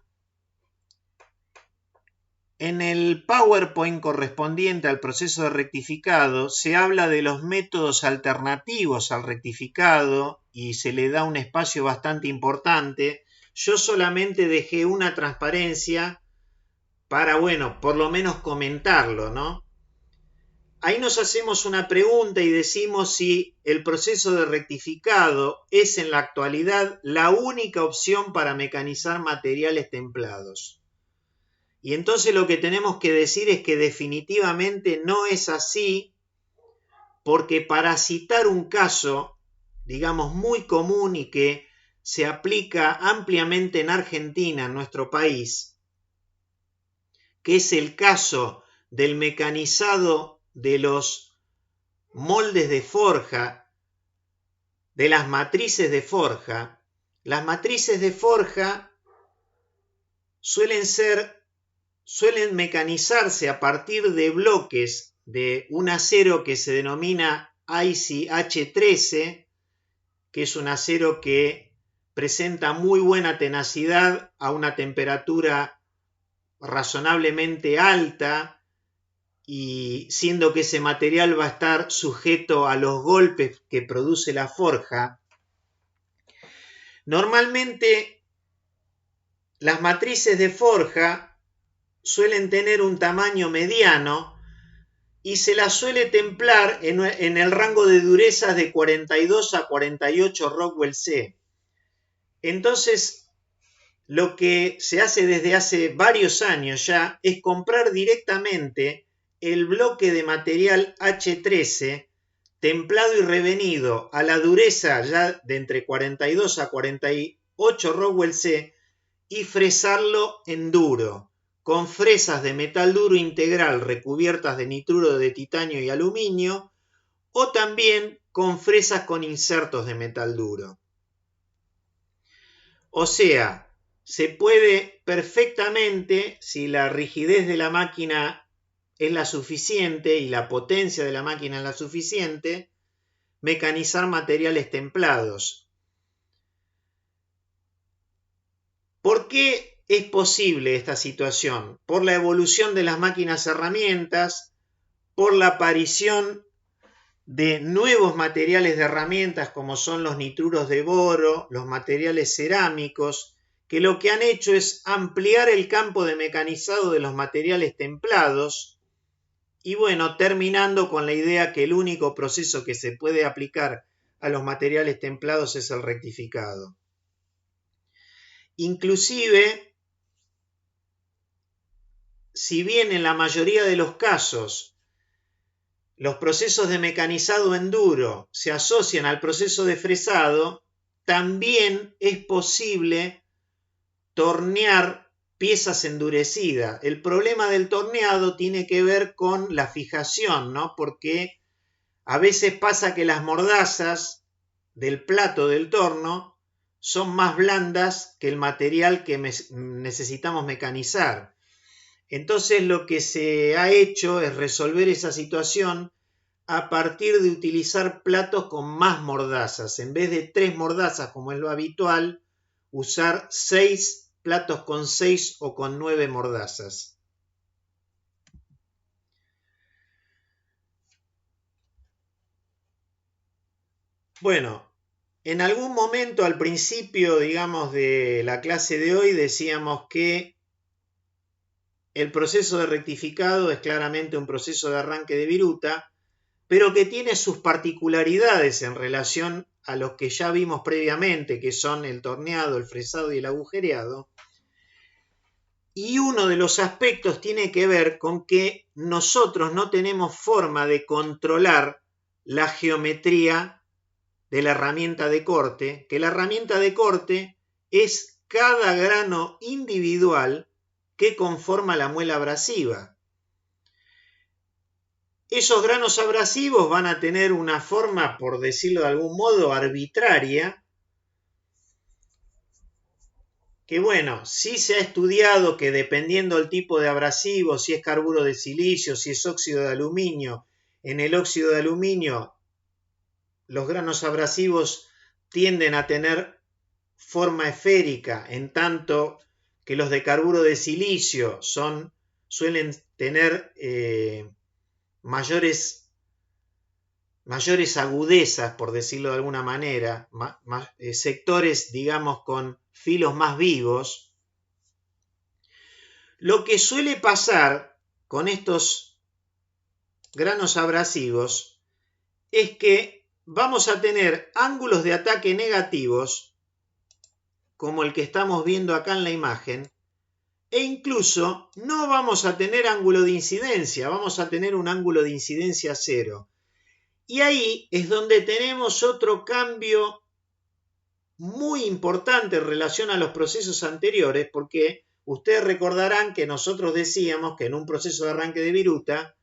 en el PowerPoint correspondiente al proceso de rectificado se habla de los métodos alternativos al rectificado y se le da un espacio bastante importante. Yo solamente dejé una transparencia para, bueno, por lo menos comentarlo, ¿no? Ahí nos hacemos una pregunta y decimos si el proceso de rectificado es en la actualidad la única opción para mecanizar materiales templados. Y entonces lo que tenemos que decir es que definitivamente no es así, porque para citar un caso, digamos, muy común y que se aplica ampliamente en Argentina, en nuestro país, que es el caso del mecanizado de los moldes de forja, de las matrices de forja. Las matrices de forja suelen mecanizarse a partir de bloques de un acero que se denomina ICH13, que es un acero que presenta muy buena tenacidad a una temperatura razonablemente alta, y siendo que ese material va a estar sujeto a los golpes que produce la forja. Normalmente las matrices de forja suelen tener un tamaño mediano y se las suele templar en el rango de durezas de 42 a 48 Rockwell C. Entonces, lo que se hace desde hace varios años ya es comprar directamente el bloque de material H13 templado y revenido a la dureza ya de entre 42 a 48 Rockwell C y fresarlo en duro, con fresas de metal duro integral recubiertas de nitruro de titanio y aluminio, o también con fresas con insertos de metal duro. O sea, se puede perfectamente, si la rigidez de la máquina es la suficiente y la potencia de la máquina es la suficiente, mecanizar materiales templados. ¿Por qué es posible esta situación? Por la evolución de las máquinas herramientas, por la aparición de nuevos materiales de herramientas como son los nitruros de boro, los materiales cerámicos, que lo que han hecho es ampliar el campo de mecanizado de los materiales templados. Y bueno, terminando con la idea que el único proceso que se puede aplicar a los materiales templados es el rectificado. Inclusive, si bien en la mayoría de los casos los procesos de mecanizado en duro se asocian al proceso de fresado, también es posible tornear piezas endurecidas. El problema del torneado tiene que ver con la fijación, ¿no? Porque a veces pasa que las mordazas del plato del torno son más blandas que el material que necesitamos mecanizar. Entonces lo que se ha hecho es resolver esa situación a partir de utilizar platos con más mordazas. En vez de 3 mordazas como es lo habitual, usar 6 platos con 6 o con 9 mordazas. Bueno, en algún momento al principio, digamos, de la clase de hoy decíamos que el proceso de rectificado es claramente un proceso de arranque de viruta, pero que tiene sus particularidades en relación a los que ya vimos previamente, que son el torneado, el fresado y el agujereado. Y uno de los aspectos tiene que ver con que nosotros no tenemos forma de controlar la geometría de la herramienta de corte, que la herramienta de corte es cada grano individual que conforma la muela abrasiva. Esos granos abrasivos van a tener una forma, por decirlo de algún modo, arbitraria, que bueno, sí se ha estudiado que dependiendo del tipo de abrasivo, si es carburo de silicio, si es óxido de aluminio, en el óxido de aluminio los granos abrasivos tienden a tener forma esférica, en tanto que los de carburo de silicio suelen tener mayores agudezas, por decirlo de alguna manera, sectores, digamos, con filos más vivos. Lo que suele pasar con estos granos abrasivos es que vamos a tener ángulos de ataque negativos, como el que estamos viendo acá en la imagen, e incluso no vamos a tener ángulo de incidencia, vamos a tener un ángulo de incidencia cero. Y ahí es donde tenemos otro cambio muy importante en relación a los procesos anteriores, porque ustedes recordarán que nosotros decíamos que en un proceso de arranque de viruta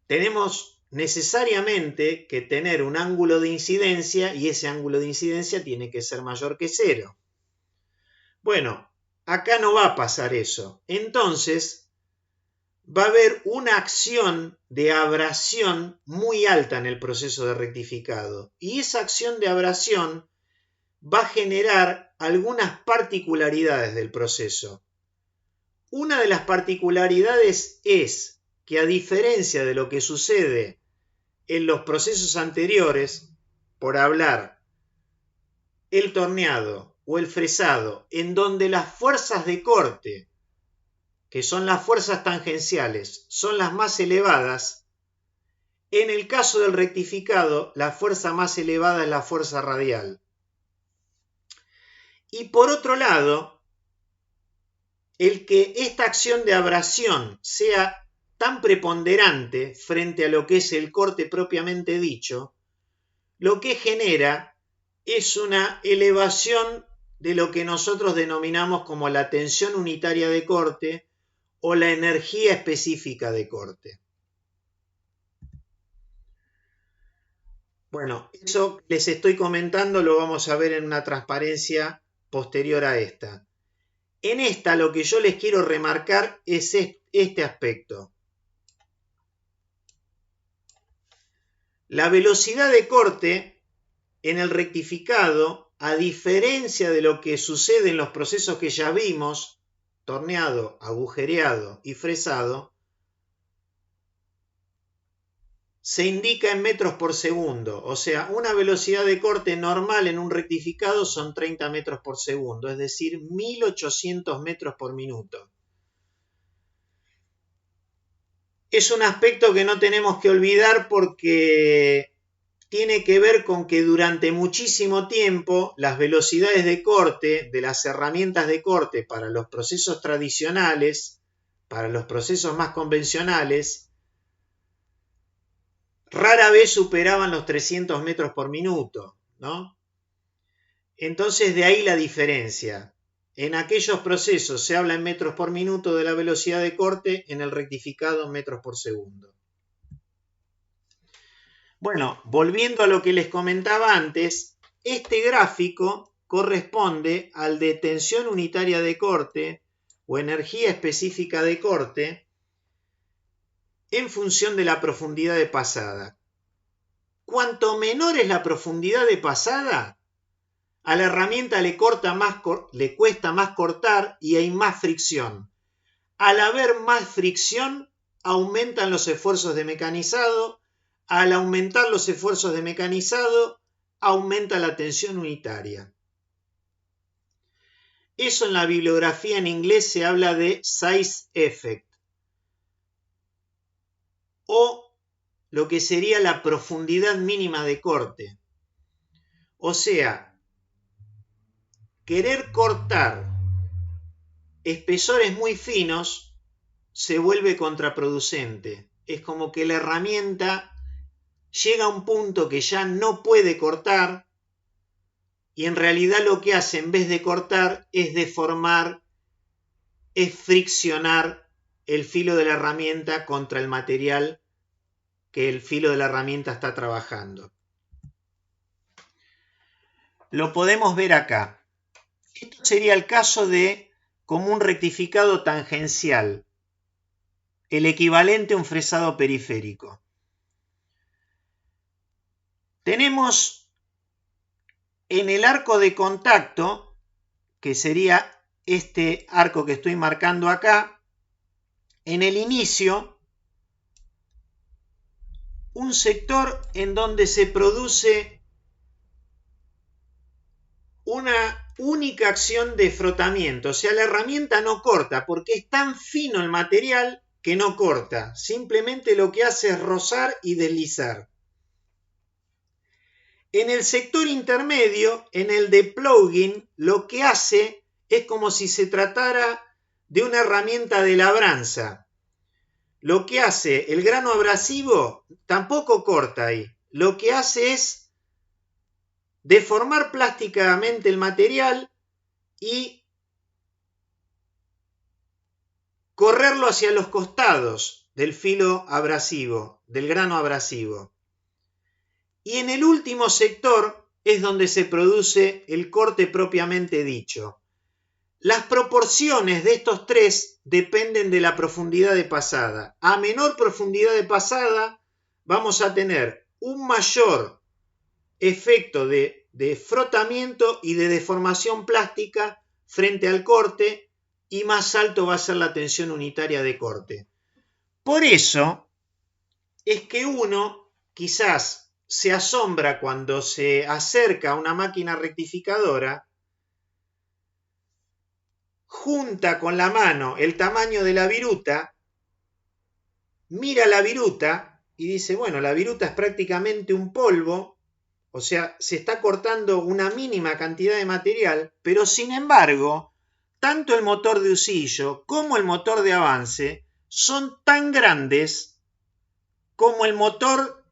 tenemos necesariamente que tener un ángulo de incidencia y ese ángulo de incidencia tiene que ser mayor que cero. Bueno, acá no va a pasar eso. Entonces, va a haber una acción de abrasión muy alta en el proceso de rectificado. Y esa acción de abrasión va a generar algunas particularidades del proceso. Una de las particularidades es que, a diferencia de lo que sucede en los procesos anteriores, por hablar el torneado o el fresado, en donde las fuerzas de corte, que son las fuerzas tangenciales, son las más elevadas, en el caso del rectificado, la fuerza más elevada es la fuerza radial. Y por otro lado, el que esta acción de abrasión sea tan preponderante frente a lo que es el corte propiamente dicho, lo que genera es una elevación de lo que nosotros denominamos como la tensión unitaria de corte o la energía específica de corte. Bueno, eso que les estoy comentando lo vamos a ver en una transparencia posterior a esta. En esta lo que yo les quiero remarcar es este aspecto. La velocidad de corte en el rectificado, a diferencia de lo que sucede en los procesos que ya vimos, torneado, agujereado y fresado, se indica en metros por segundo. O sea, una velocidad de corte normal en un rectificado son 30 metros por segundo, es decir, 1800 metros por minuto. Es un aspecto que no tenemos que olvidar porque tiene que ver con que durante muchísimo tiempo las velocidades de corte de las herramientas de corte para los procesos tradicionales, para los procesos más convencionales, rara vez superaban los 300 metros por minuto, ¿no? Entonces de ahí la diferencia. En aquellos procesos se habla en metros por minuto de la velocidad de corte, en el rectificado metros por segundo. Bueno, volviendo a lo que les comentaba antes, este gráfico corresponde al de tensión unitaria de corte o energía específica de corte en función de la profundidad de pasada. Cuanto menor es la profundidad de pasada, a la herramienta le cuesta más cortar y hay más fricción. Al haber más fricción, aumentan los esfuerzos de mecanizado. Al aumentar los esfuerzos de mecanizado, aumenta la tensión unitaria. Eso en la bibliografía en inglés se habla de size effect, o lo que sería la profundidad mínima de corte. O sea, querer cortar espesores muy finos se vuelve contraproducente. Es como que la herramienta llega a un punto que ya no puede cortar y en realidad lo que hace en vez de cortar es deformar, es friccionar el filo de la herramienta contra el material que el filo de la herramienta está trabajando. Lo podemos ver acá. Esto sería el caso de como un rectificado tangencial, el equivalente a un fresado periférico. Tenemos en el arco de contacto, que sería este arco que estoy marcando acá, en el inicio, un sector en donde se produce una única acción de frotamiento, o sea, la herramienta no corta porque es tan fino el material que no corta, simplemente lo que hace es rozar y deslizar. En el sector intermedio, en el de plugin, lo que hace es como si se tratara de una herramienta de labranza. Lo que hace el grano abrasivo tampoco corta ahí, lo que hace es deformar plásticamente el material y correrlo hacia los costados del filo abrasivo, del grano abrasivo. Y en el último sector es donde se produce el corte propiamente dicho. Las proporciones de estos tres dependen de la profundidad de pasada. A menor profundidad de pasada vamos a tener un mayor efecto de frotamiento y de deformación plástica frente al corte y más alto va a ser la tensión unitaria de corte. Por eso es que uno quizás se asombra cuando se acerca a una máquina rectificadora, junta con la mano el tamaño de la viruta, mira la viruta y dice, bueno, la viruta es prácticamente un polvo. O sea, se está cortando una mínima cantidad de material, pero sin embargo, tanto el motor de husillo como el motor de avance son tan grandes como el motor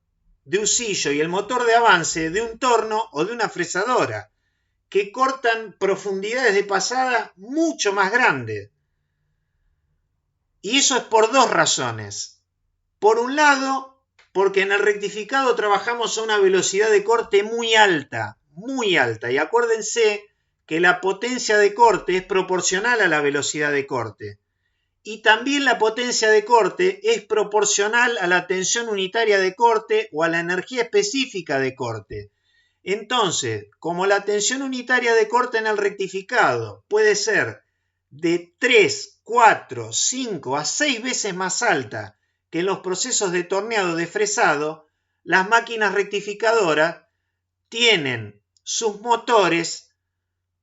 de husillo y el motor de avance de un torno o de una fresadora, que cortan profundidades de pasada mucho más grandes. Y eso es por dos razones. Por un lado, porque en el rectificado trabajamos a una velocidad de corte muy alta, y acuérdense que la potencia de corte es proporcional a la velocidad de corte. Y también la potencia de corte es proporcional a la tensión unitaria de corte o a la energía específica de corte. Entonces, como la tensión unitaria de corte en el rectificado puede ser de 3, 4, 5 a 6 veces más alta que en los procesos de torneado de fresado, las máquinas rectificadoras tienen sus motores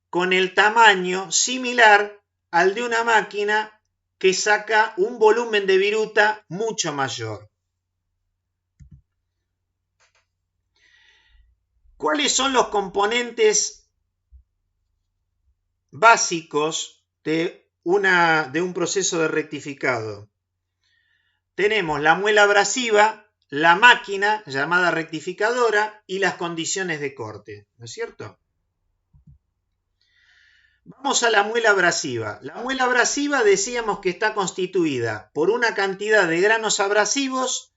con el tamaño similar al de una máquina que saca un volumen de viruta mucho mayor. ¿Cuáles son los componentes básicos de un proceso de rectificado? Tenemos la muela abrasiva, la máquina llamada rectificadora y las condiciones de corte, ¿no es cierto? Vamos a la muela abrasiva. La muela abrasiva decíamos que está constituida por una cantidad de granos abrasivos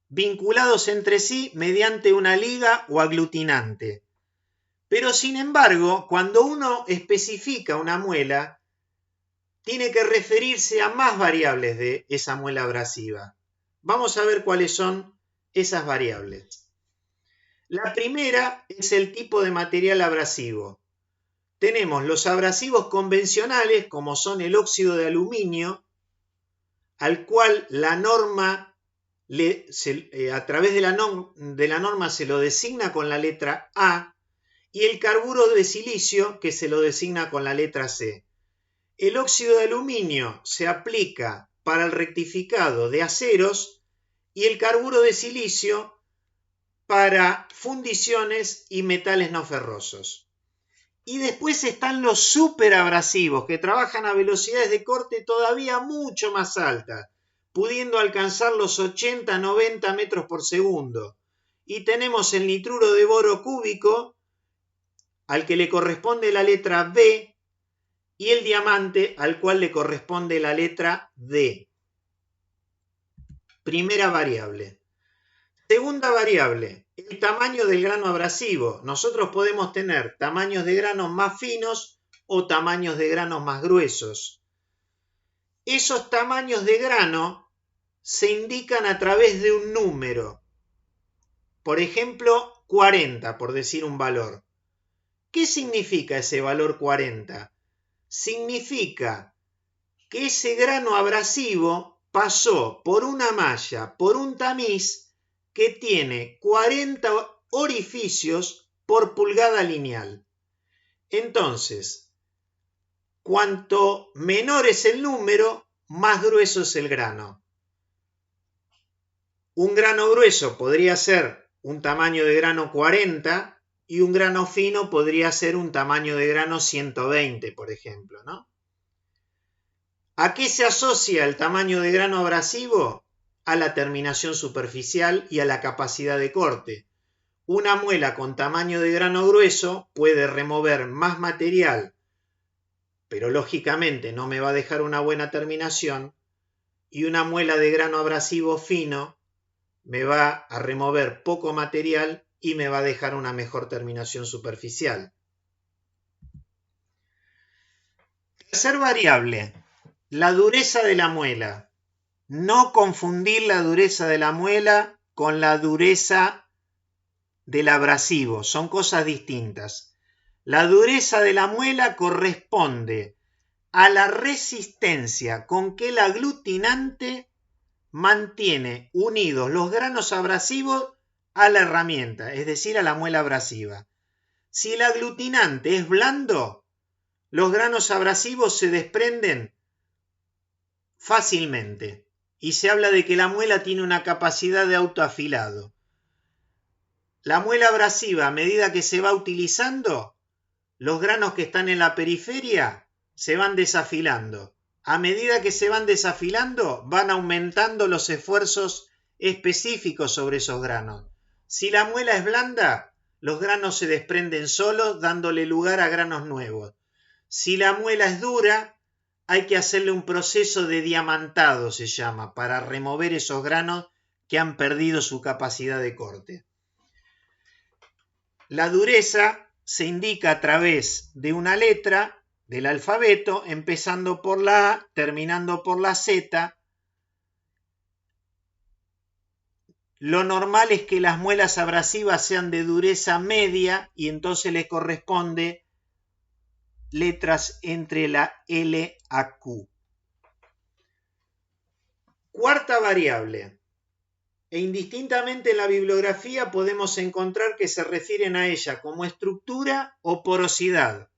vinculados entre sí mediante una liga o aglutinante. Pero sin embargo, cuando uno especifica una muela, tiene que referirse a más variables de esa muela abrasiva. Vamos a ver cuáles son esas variables. La primera es el tipo de material abrasivo. Tenemos los abrasivos convencionales, como son el óxido de aluminio, al cual la norma, a través de la norma se lo designa con la letra A, y el carburo de silicio, que se lo designa con la letra C. El óxido de aluminio se aplica para el rectificado de aceros y el carburo de silicio para fundiciones y metales no ferrosos. Y después están los superabrasivos que trabajan a velocidades de corte todavía mucho más altas, pudiendo alcanzar los 80-90 metros por segundo. y tenemos el nitruro de boro cúbico, al que le corresponde la letra B, y el diamante, al cual le corresponde la letra D. Primera variable. Segunda variable, el tamaño del grano abrasivo. Nosotros podemos tener tamaños de granos más finos o tamaños de granos más gruesos. Esos tamaños de grano se indican a través de un número. Por ejemplo, 40, por decir un valor. ¿Qué significa ese valor 40? Significa que ese grano abrasivo pasó por una malla, por un tamiz que tiene 40 orificios por pulgada lineal. Entonces, cuanto menor es el número, más grueso es el grano. Un grano grueso podría ser un tamaño de grano 40 y un grano fino podría ser un tamaño de grano 120, por ejemplo, ¿no? ¿A qué se asocia el tamaño de grano abrasivo? A la terminación superficial y a la capacidad de corte. Una muela con tamaño de grano grueso puede remover más material, pero lógicamente no me va a dejar una buena terminación, y una muela de grano abrasivo fino me va a remover poco material y me va a dejar una mejor terminación superficial. Tercer variable, la dureza de la muela. No confundir la dureza de la muela con la dureza del abrasivo, son cosas distintas. La dureza de la muela corresponde a la resistencia con que el aglutinante mantiene unidos los granos abrasivos a la herramienta, es decir, a la muela abrasiva. Si el aglutinante es blando, los granos abrasivos se desprenden fácilmente y se habla de que la muela tiene una capacidad de autoafilado. La muela abrasiva, a medida que se va utilizando, los granos que están en la periferia se van desafilando. A medida que se van desafilando, van aumentando los esfuerzos específicos sobre esos granos. Si la muela es blanda, los granos se desprenden solos, dándole lugar a granos nuevos. Si la muela es dura, hay que hacerle un proceso de diamantado, se llama, para remover esos granos que han perdido su capacidad de corte. La dureza se indica a través de una letra del alfabeto, empezando por la A, terminando por la Z. Lo normal es que las muelas abrasivas sean de dureza media y entonces le corresponde letras entre la L a Q. Cuarta variable. E indistintamente en la bibliografía podemos encontrar que se refieren a ella como estructura o porosidad.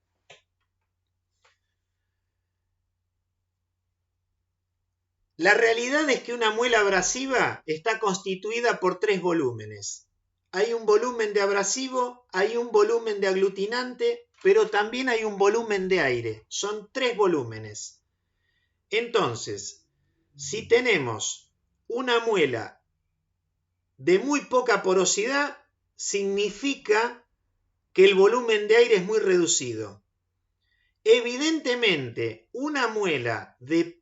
La realidad es que una muela abrasiva está constituida por tres volúmenes. Hay un volumen de abrasivo, hay un volumen de aglutinante, pero también hay un volumen de aire. Son tres volúmenes. Entonces, si tenemos una muela de muy poca porosidad, significa que el volumen de aire es muy reducido. Evidentemente, una muela de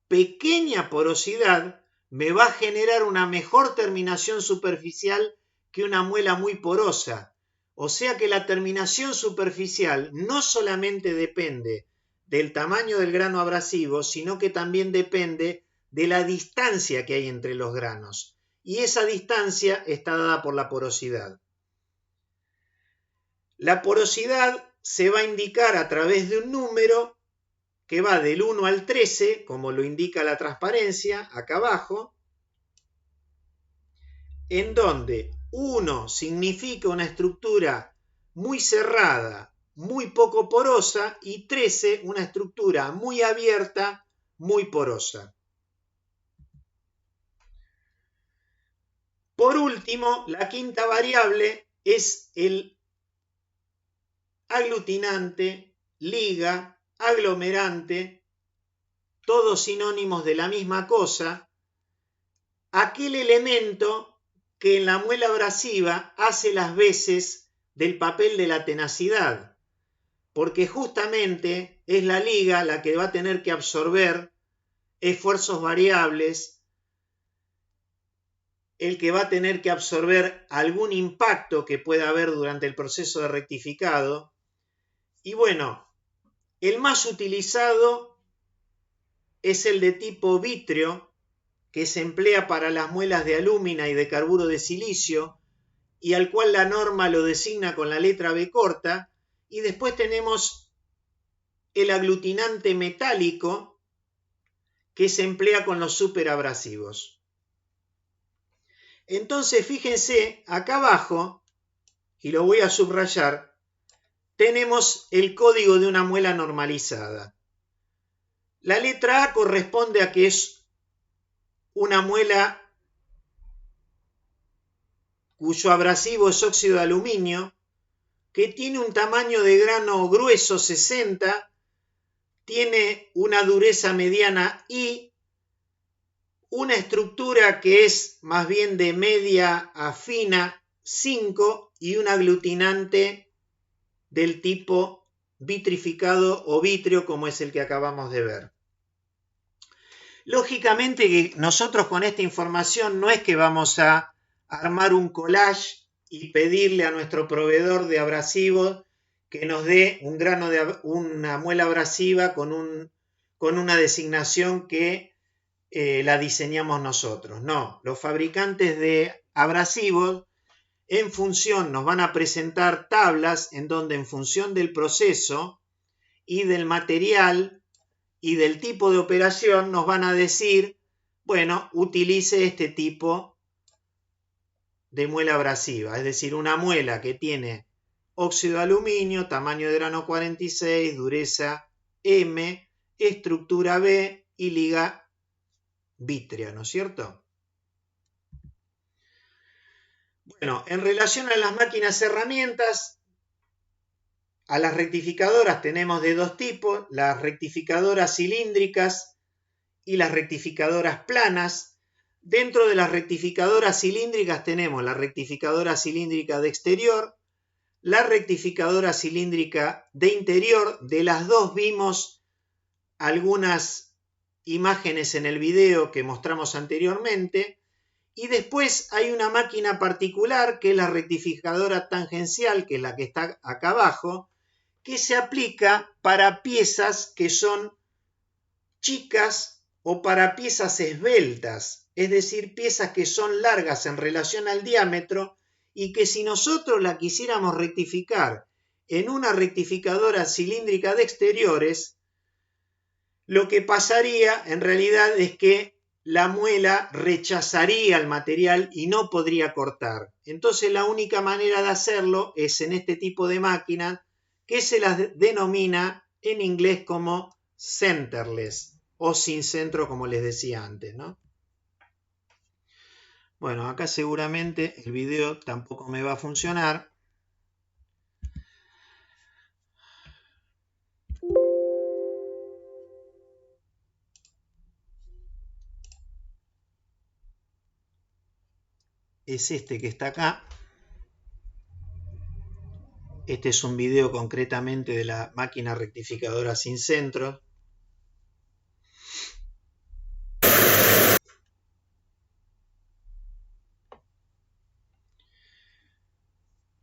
pequeña porosidad me va a generar una mejor terminación superficial que una muela muy porosa. O sea que la terminación superficial no solamente depende del tamaño del grano abrasivo, sino que también depende de la distancia que hay entre los granos. Y esa distancia está dada por la porosidad. La porosidad se va a indicar a través de un número que va del 1 al 13, como lo indica la transparencia, acá abajo, en donde 1 significa una estructura muy cerrada, muy poco porosa, y 13 una estructura muy abierta, muy porosa. Por último, la quinta variable es el aglutinante, liga, aglomerante, todos sinónimos de la misma cosa, aquel elemento que en la muela abrasiva hace las veces del papel de la tenacidad, porque justamente es la liga la que va a tener que absorber esfuerzos variables, el que va a tener que absorber algún impacto que pueda haber durante el proceso de rectificado. Y bueno, el más utilizado es el de tipo vítreo, que se emplea para las muelas de alúmina y de carburo de silicio, y al cual la norma lo designa con la letra B corta. Y después tenemos el aglutinante metálico, que se emplea con los superabrasivos. Entonces, fíjense, acá abajo, y lo voy a subrayar, tenemos el código de una muela normalizada. La letra A corresponde a que es una muela cuyo abrasivo es óxido de aluminio, que tiene un tamaño de grano grueso 60, tiene una dureza mediana I, una estructura que es más bien de media a fina 5 y un aglutinante del tipo vitrificado o vítreo, como es el que acabamos de ver. Lógicamente que nosotros con esta información no es que vamos a armar un collage y pedirle a nuestro proveedor de abrasivos que nos dé un grano de una muela abrasiva con una designación que la diseñamos nosotros. No, los fabricantes de abrasivos en función nos van a presentar tablas en donde en función del proceso y del material y del tipo de operación nos van a decir, bueno, utilice este tipo de muela abrasiva, es decir, una muela que tiene óxido de aluminio, tamaño de grano 46, dureza M, estructura B y liga vítrea, ¿no es cierto? Bueno, en relación a las máquinas herramientas, a las rectificadoras tenemos de dos tipos, las rectificadoras cilíndricas y las rectificadoras planas. Dentro de las rectificadoras cilíndricas tenemos la rectificadora cilíndrica de exterior, la rectificadora cilíndrica de interior. De las dos vimos algunas imágenes en el video que mostramos anteriormente. Y después hay una máquina particular que es la rectificadora tangencial, que es la que está acá abajo, que se aplica para piezas que son chicas o para piezas esbeltas, es decir, piezas que son largas en relación al diámetro y que si nosotros la quisiéramos rectificar en una rectificadora cilíndrica de exteriores, lo que pasaría en realidad es que la muela rechazaría el material y no podría cortar. Entonces la única manera de hacerlo es en este tipo de máquina que se las denomina en inglés como centerless o sin centro, como les decía antes, ¿no? Bueno, acá seguramente el video tampoco me va a funcionar. Es este que está acá. Este es un video concretamente de la máquina rectificadora sin centro.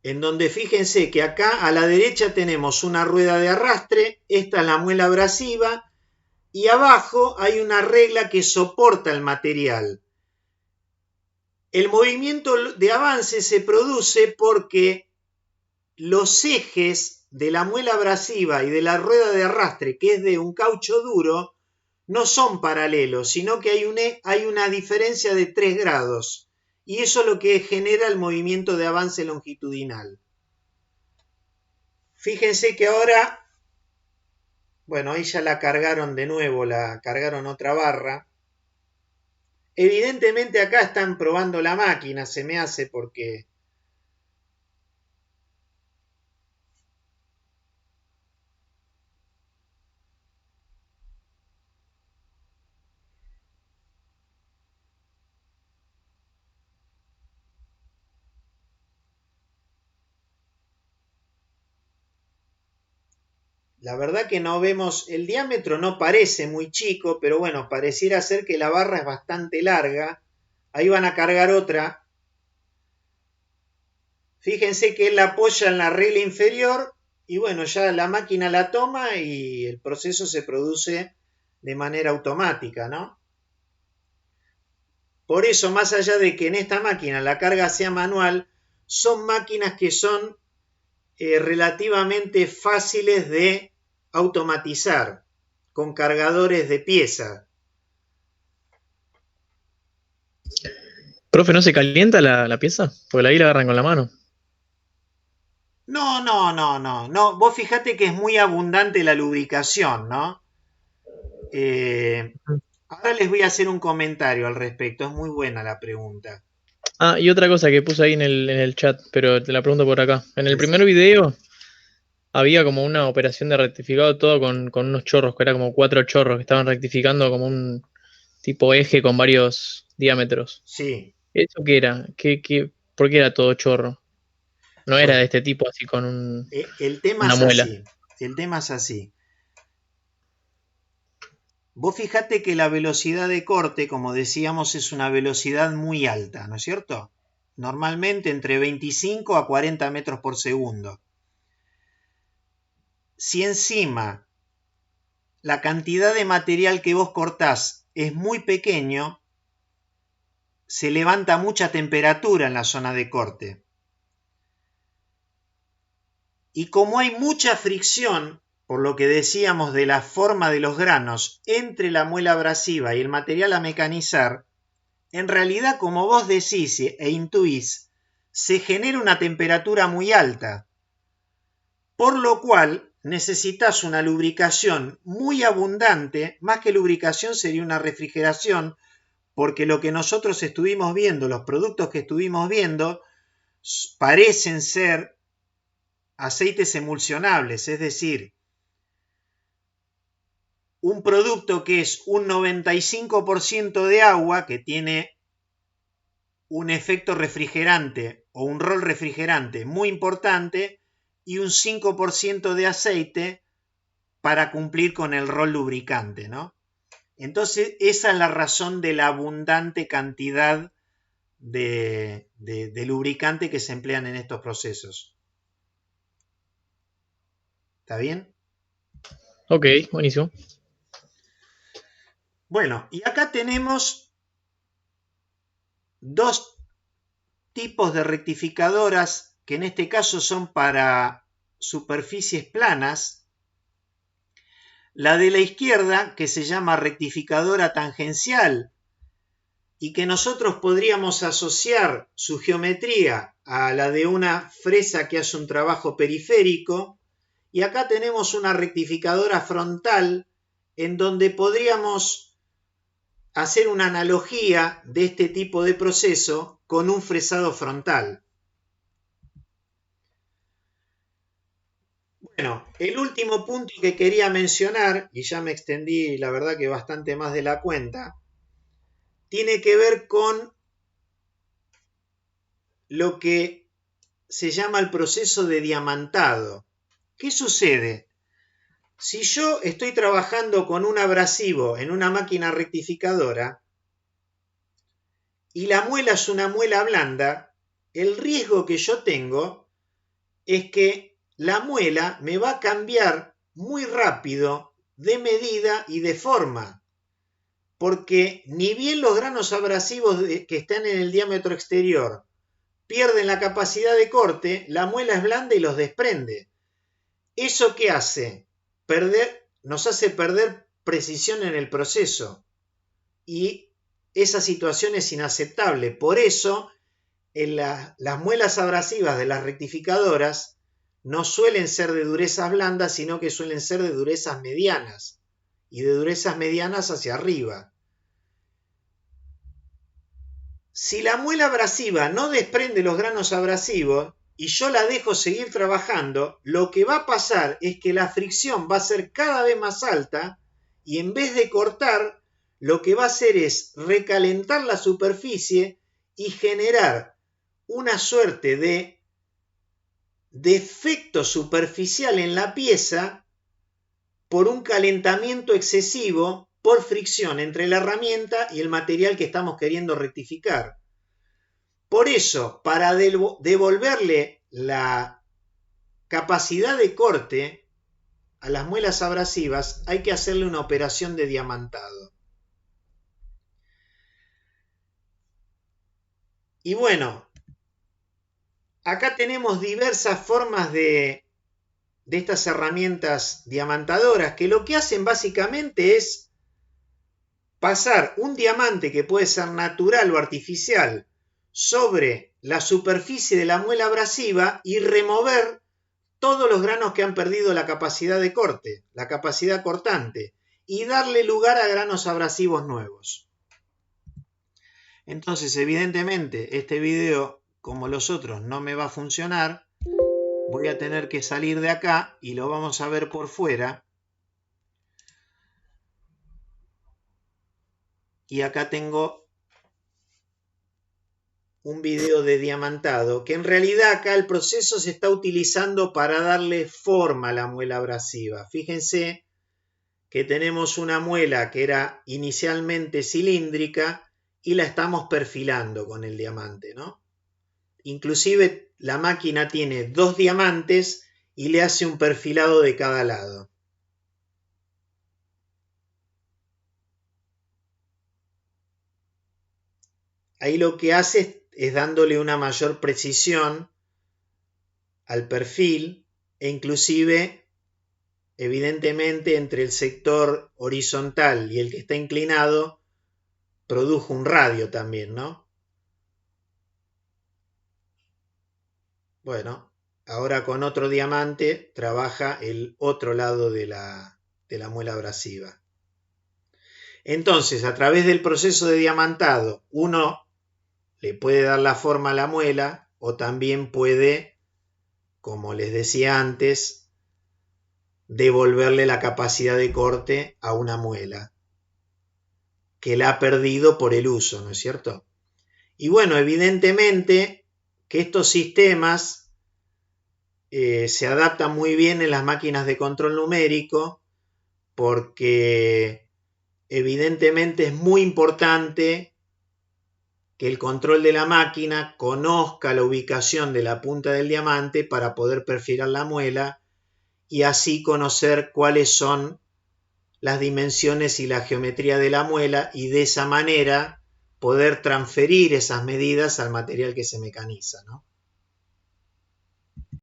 En donde fíjense que acá a la derecha tenemos una rueda de arrastre, esta es la muela abrasiva, y abajo hay una regla que soporta el material. El movimiento de avance se produce porque los ejes de la muela abrasiva y de la rueda de arrastre, que es de un caucho duro, no son paralelos, sino que hay una diferencia de 3 grados. Y eso es lo que genera el movimiento de avance longitudinal. Fíjense que ahora, bueno, ahí ya la cargaron de nuevo, la cargaron otra barra. Evidentemente acá están probando la máquina, se me hace porque La verdad que no vemos, el diámetro no parece muy chico, pero bueno, pareciera ser que la barra es bastante larga. Ahí van a cargar otra. Fíjense que él la apoya en la regla inferior y bueno, ya la máquina la toma y el proceso se produce de manera automática, ¿no? Por eso, más allá de que en esta máquina la carga sea manual, son máquinas que son relativamente fáciles de automatizar con cargadores de pieza. Profe, ¿no se calienta la pieza? Porque ahí la agarran con la mano. No. Vos fijate que es muy abundante la lubricación, ¿no? Ahora les voy a hacer un comentario al respecto. Es muy buena la pregunta. Ah, y otra cosa que puse ahí en el chat, pero te la pregunto por acá. En el Sí. primer video había como una operación de rectificado todo con unos chorros, que era como 4 chorros que estaban rectificando como un tipo eje con varios diámetros. Sí, ¿Eso qué era? ¿Por qué era todo chorro? No era de bueno, este tipo así con el tema una es muela. así. El tema es así. Vos fijate que la velocidad de corte, como decíamos, es una velocidad muy alta, ¿no es cierto? Normalmente entre 25 a 40 metros por segundo. Si encima la cantidad de material que vos cortás es muy pequeño, se levanta mucha temperatura en la zona de corte. Y como hay mucha fricción, por lo que decíamos de la forma de los granos entre la muela abrasiva y el material a mecanizar, en realidad, como vos decís e intuís, se genera una temperatura muy alta, por lo cual necesitas una lubricación muy abundante, más que lubricación sería una refrigeración, porque lo que nosotros estuvimos viendo, los productos que estuvimos viendo, parecen ser aceites emulsionables, es decir, un producto que es un 95% de agua, que tiene un efecto refrigerante o un rol refrigerante muy importante, y un 5% de aceite para cumplir con el rol lubricante, ¿no? Entonces, esa es la razón de la abundante cantidad de lubricante que se emplean en estos procesos. ¿Está bien? Ok, buenísimo. Bueno, y acá tenemos dos tipos de rectificadoras que en este caso son para superficies planas. La de la izquierda, que se llama rectificadora tangencial y que nosotros podríamos asociar su geometría a la de una fresa que hace un trabajo periférico. Y acá tenemos una rectificadora frontal en donde podríamos hacer una analogía de este tipo de proceso con un fresado frontal. Bueno, el último punto que quería mencionar, y ya me extendí la verdad que bastante más de la cuenta, tiene que ver con lo que se llama el proceso de diamantado. ¿Qué sucede? Si yo estoy trabajando con un abrasivo en una máquina rectificadora y la muela es una muela blanda, el riesgo que yo tengo es que la muela me va a cambiar muy rápido de medida y de forma, porque ni bien los granos abrasivos que están en el diámetro exterior pierden la capacidad de corte, la muela es blanda y los desprende. ¿Eso qué hace? Nos hace perder precisión en el proceso y esa situación es inaceptable. Por eso, las muelas abrasivas de las rectificadoras no suelen ser de durezas blandas, sino que suelen ser de durezas medianas y de durezas medianas hacia arriba. Si la muela abrasiva no desprende los granos abrasivos y yo la dejo seguir trabajando, lo que va a pasar es que la fricción va a ser cada vez más alta y en vez de cortar, lo que va a hacer es recalentar la superficie y generar una suerte de defecto superficial en la pieza por un calentamiento excesivo por fricción entre la herramienta y el material que estamos queriendo rectificar. Por eso, para devolverle la capacidad de corte a las muelas abrasivas, hay que hacerle una operación de diamantado. Y bueno, acá tenemos diversas formas de estas herramientas diamantadoras, que lo que hacen básicamente es pasar un diamante que puede ser natural o artificial sobre la superficie de la muela abrasiva y remover todos los granos que han perdido la capacidad de corte, la capacidad cortante, y darle lugar a granos abrasivos nuevos. Entonces, evidentemente, este video, como los otros, no me va a funcionar. Voy a tener que salir de acá y lo vamos a ver por fuera. Y acá tengo un video de diamantado, que en realidad acá el proceso se está utilizando para darle forma a la muela abrasiva. Fíjense que tenemos una muela que era inicialmente cilíndrica y la estamos perfilando con el diamante, ¿no? Inclusive la máquina tiene 2 diamantes y le hace un perfilado de cada lado. Ahí lo que hace es dándole una mayor precisión al perfil e inclusive, evidentemente, entre el sector horizontal y el que está inclinado, produjo un radio también, ¿no? Bueno, ahora con otro diamante trabaja el otro lado de la muela abrasiva. Entonces, a través del proceso de diamantado, uno le puede dar la forma a la muela o también puede, como les decía antes, devolverle la capacidad de corte a una muela que la ha perdido por el uso, ¿no es cierto? Y bueno, evidentemente que estos sistemas se adaptan muy bien en las máquinas de control numérico porque evidentemente es muy importante que el control de la máquina conozca la ubicación de la punta del diamante para poder perfilar la muela y así conocer cuáles son las dimensiones y la geometría de la muela y de esa manera poder transferir esas medidas al material que se mecaniza, ¿no?